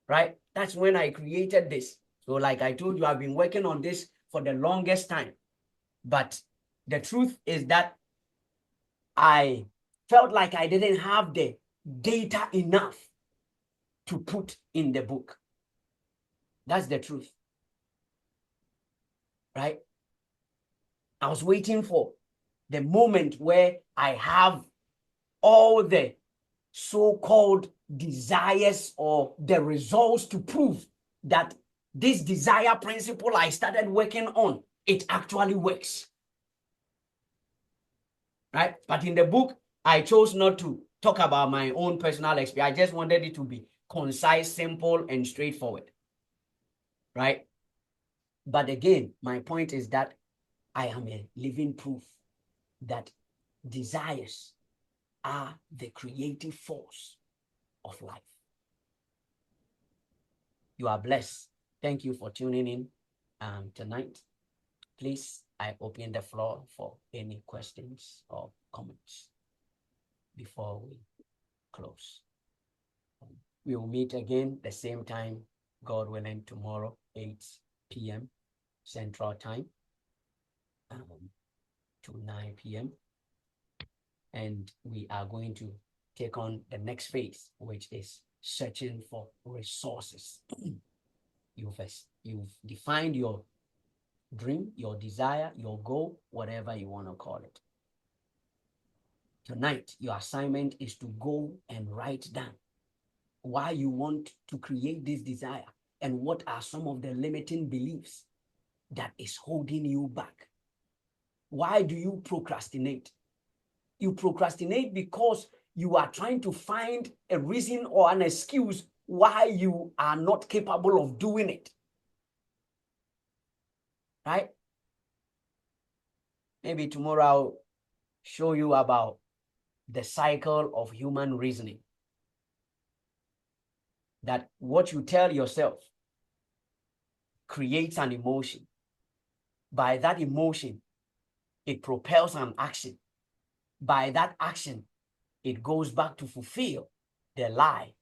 right? That's when I created this. So like I told you, I've been working on this for the longest time. But the truth is that I felt like I didn't have the data enough to put in the book. That's the truth, right? I was waiting for the moment where I have all the so-called desires or the results to prove that this desire principle I started working on, it actually works, right? But in the book, I chose not to talk about my own personal experience. I just wanted it to be concise, simple, and straightforward, right? But again, my point is that I am a living proof that desires are the creative force of life. You are blessed. Thank you for tuning in tonight. Please, I open the floor for any questions or comments before we close. We will meet again the same time, God willing, tomorrow, 8 p.m. Central Time to 9 p.m. And we are going to take on the next phase, which is searching for resources. You've defined your dream, your desire, your goal, whatever you want to call it. Tonight, your assignment is to go and write down why you want to create this desire and what are some of the limiting beliefs that is holding you back. Why do you procrastinate? You procrastinate because you are trying to find a reason or an excuse why you are not capable of doing it. Right? Maybe tomorrow I'll show you about the cycle of human reasoning. That what you tell yourself creates an emotion. By that emotion, it propels an action. By that action, it goes back to fulfill the lie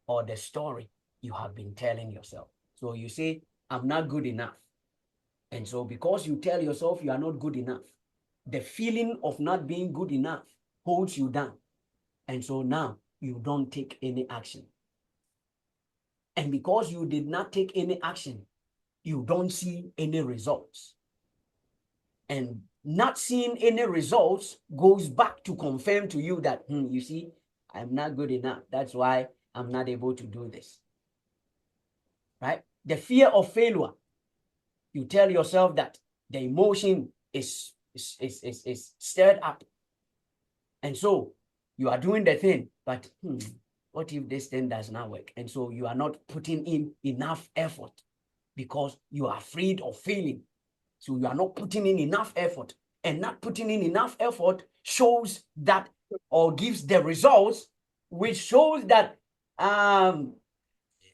or the story you have been telling yourself. So you say, I'm not good enough. And so because you tell yourself you are not good enough, the feeling of not being good enough holds you down. And so now you don't take any action. And because you did not take any action, you don't see any results. And not seeing any results goes back to confirm to you that, you see, I'm not good enough. That's why I'm not able to do this. Right? The fear of failure. You tell yourself that the emotion is stirred up. And so you are doing the thing, but what if this thing does not work? And so you are not putting in enough effort because you are afraid of failing. So you are not putting in enough effort. And not putting in enough effort shows that or gives the results, which shows that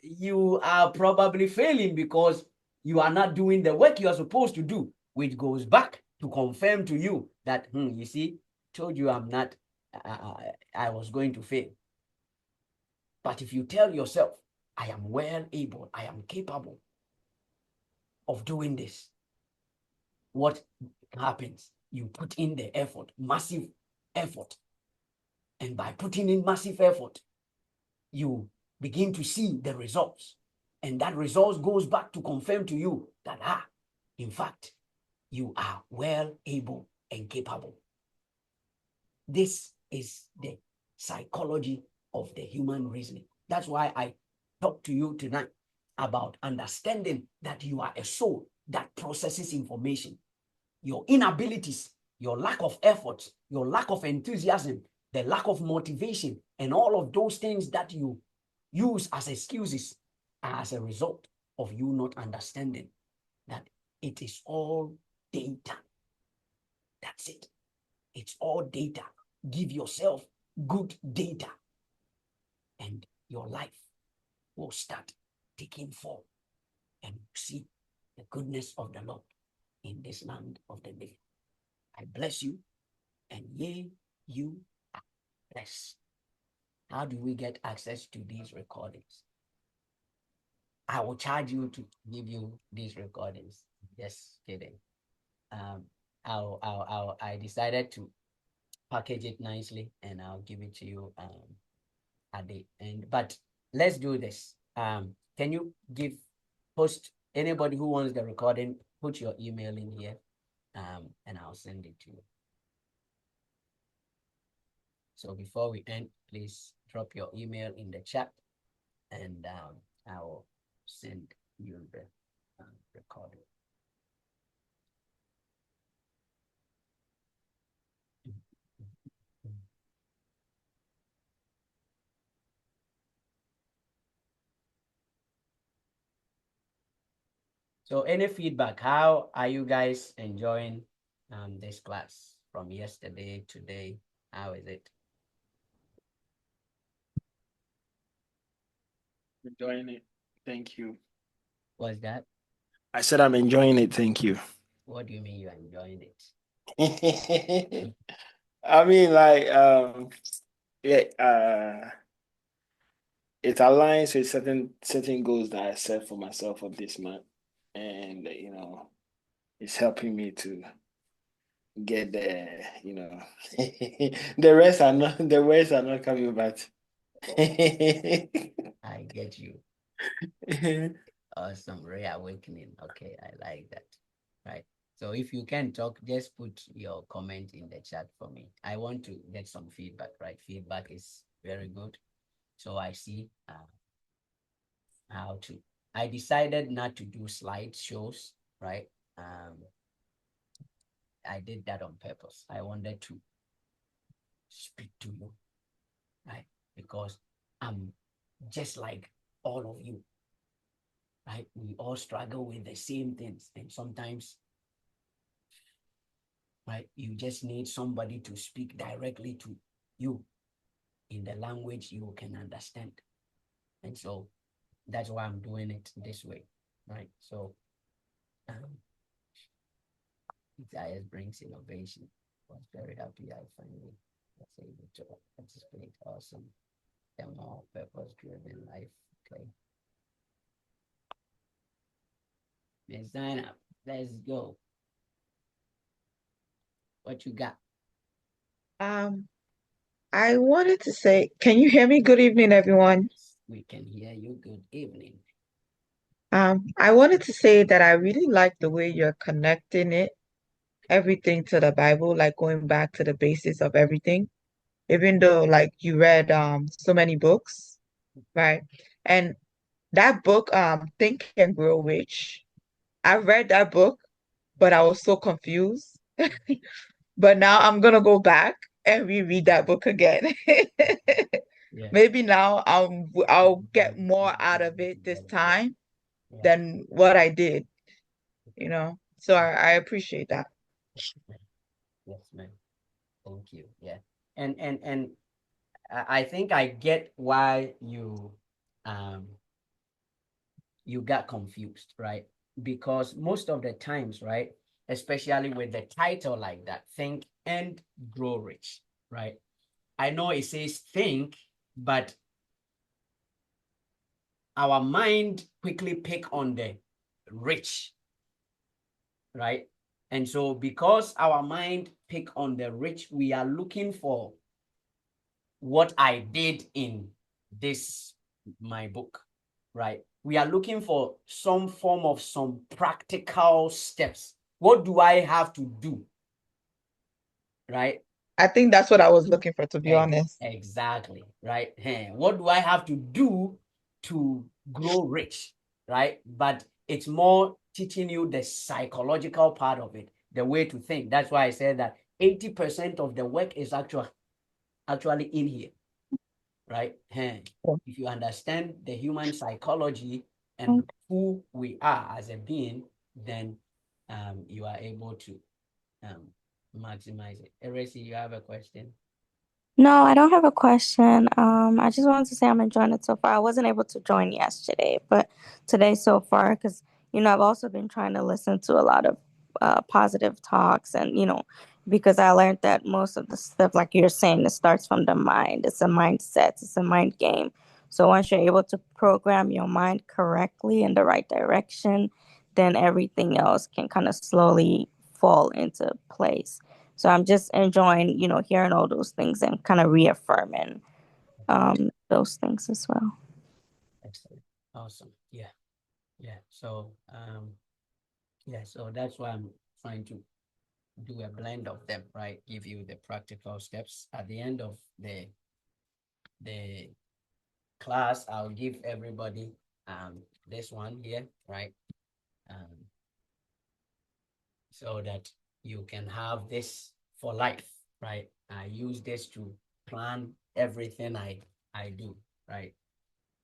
you are probably failing because you are not doing the work you are supposed to do, which goes back to confirm to you that, you see, told you I'm not, I was going to fail. But if you tell yourself, I am well able, I am capable of doing this, what happens? You put in the effort, massive effort. And by putting in massive effort, you begin to see the results. And that result goes back to confirm to you that, in fact, you are well able and capable. This is the psychology of the human reasoning. That's why I talk to you tonight about understanding that you are a soul that processes information. Your inabilities, your lack of effort, your lack of enthusiasm, the lack of motivation, and all of those things that you use as excuses are as a result of you not understanding that it is all data. That's it. It's all data. Give yourself good data, and your life will start taking form, and see the goodness of the Lord in this land of the living. I bless you, and yea, you are blessed. How do we get access to these recordings? I will charge you to give you these recordings. Just kidding. I decided to package it nicely, and I'll give it to you at the end. But let's do this. Can you post anybody who wants the recording, put your email in here, and I'll send it to you. So before we end, please drop your email in the chat, and I will send you the recording. So any feedback? How are you guys enjoying this class from yesterday, today? How is it? Enjoying it. Thank you. What's that? I said I'm enjoying it. Thank you. What do you mean you're enjoying it? I mean, like, yeah, it aligns with certain goals that I set for myself for this month, and it's helping me to get there. The words are not coming, but I get you. Awesome. Reawakening. Okay, I like that. Right. So if you can talk, just put your comment in the chat for me. I want to get some feedback, right? Feedback is very good. So I see how to. I decided not to do slideshows, right? I did that on purpose. I wanted to speak to you, right? Because I'm just like all of you, right? We all struggle with the same things, and sometimes, right, you just need somebody to speak directly to you in the language you can understand. And so that's why I'm doing it this way, right? So GIS brings innovation. I was very happy I finally was able to participate. Awesome. The more purpose-driven life. Okay. Let's sign up. Let's go. What you got? I wanted to say, can you hear me? Good evening, everyone. We can hear you. Good evening. I wanted to say that I really like the way you're connecting everything to the Bible, like going back to the basis of everything, even though like you read so many books, right? And that book, Think and Grow Rich, I read that book, but I was so confused. But now I'm gonna go back and reread that book again. Yeah. Maybe now I'll get more out of it this time Yeah. than what I did, So I appreciate that. Yes, ma'am. Thank you. Yeah. And I think I get why you got confused, right? Because most of the times, right, especially with the title like that, Think and Grow Rich, right? I know it says think, but our mind quickly pick on the rich, right? And so because our mind pick on the rich, we are looking for what I did in this, my book, right? We are looking for some form of some practical steps. What do I have to do, right? I think that's what I was looking for, to be honest. Exactly, right? What do I have to do to grow rich, right? But it's more teaching you the psychological part of it, the way to think. That's why I said that 80% of the work is actually in here, right? If you understand the human psychology and who we are as a being, then you are able to maximize it. Eresi, you have a question? No, I don't have a question. I just wanted to say I'm enjoying it so far. I wasn't able to join yesterday, but today so far, because I've also been trying to listen to a lot of positive talks, and because I learned that most of the stuff, like you're saying, it starts from the mind. It's a mindset. It's a mind game. So once you're able to program your mind correctly in the right direction, then everything else can kind of slowly fall into place. So I'm just enjoying, hearing all those things and kind of reaffirming those things as well. Excellent. Awesome. Yeah. Yeah. So so that's why I'm trying to do a blend of them, right? Give you the practical steps. At the end of the class, I'll give everybody this one here, right? Um, so that you can have this for life, right? I use this to plan everything I do, right?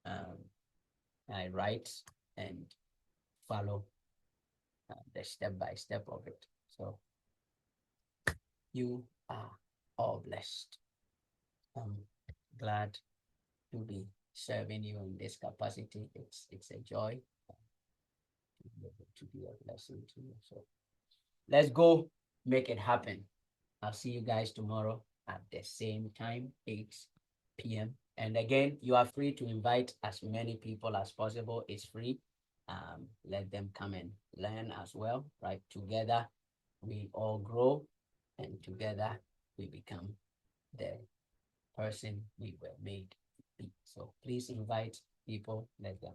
I write and follow the step by step of it. So you are all blessed. I'm glad to be serving you in this capacity. It's a joy to be able to be a blessing to you. So let's go make it happen. I'll see you guys tomorrow at the same time, 8 p.m. And again, you are free to invite as many people as possible. It's free. Let them come and learn as well, right? Together, we all grow, and together we become the person we were made to be. So please invite people, let them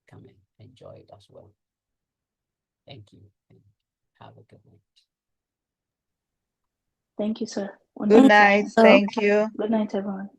come and enjoy it as well. Thank you, and have a good night. Thank you, sir. Good night. Thank you. Good night, everyone.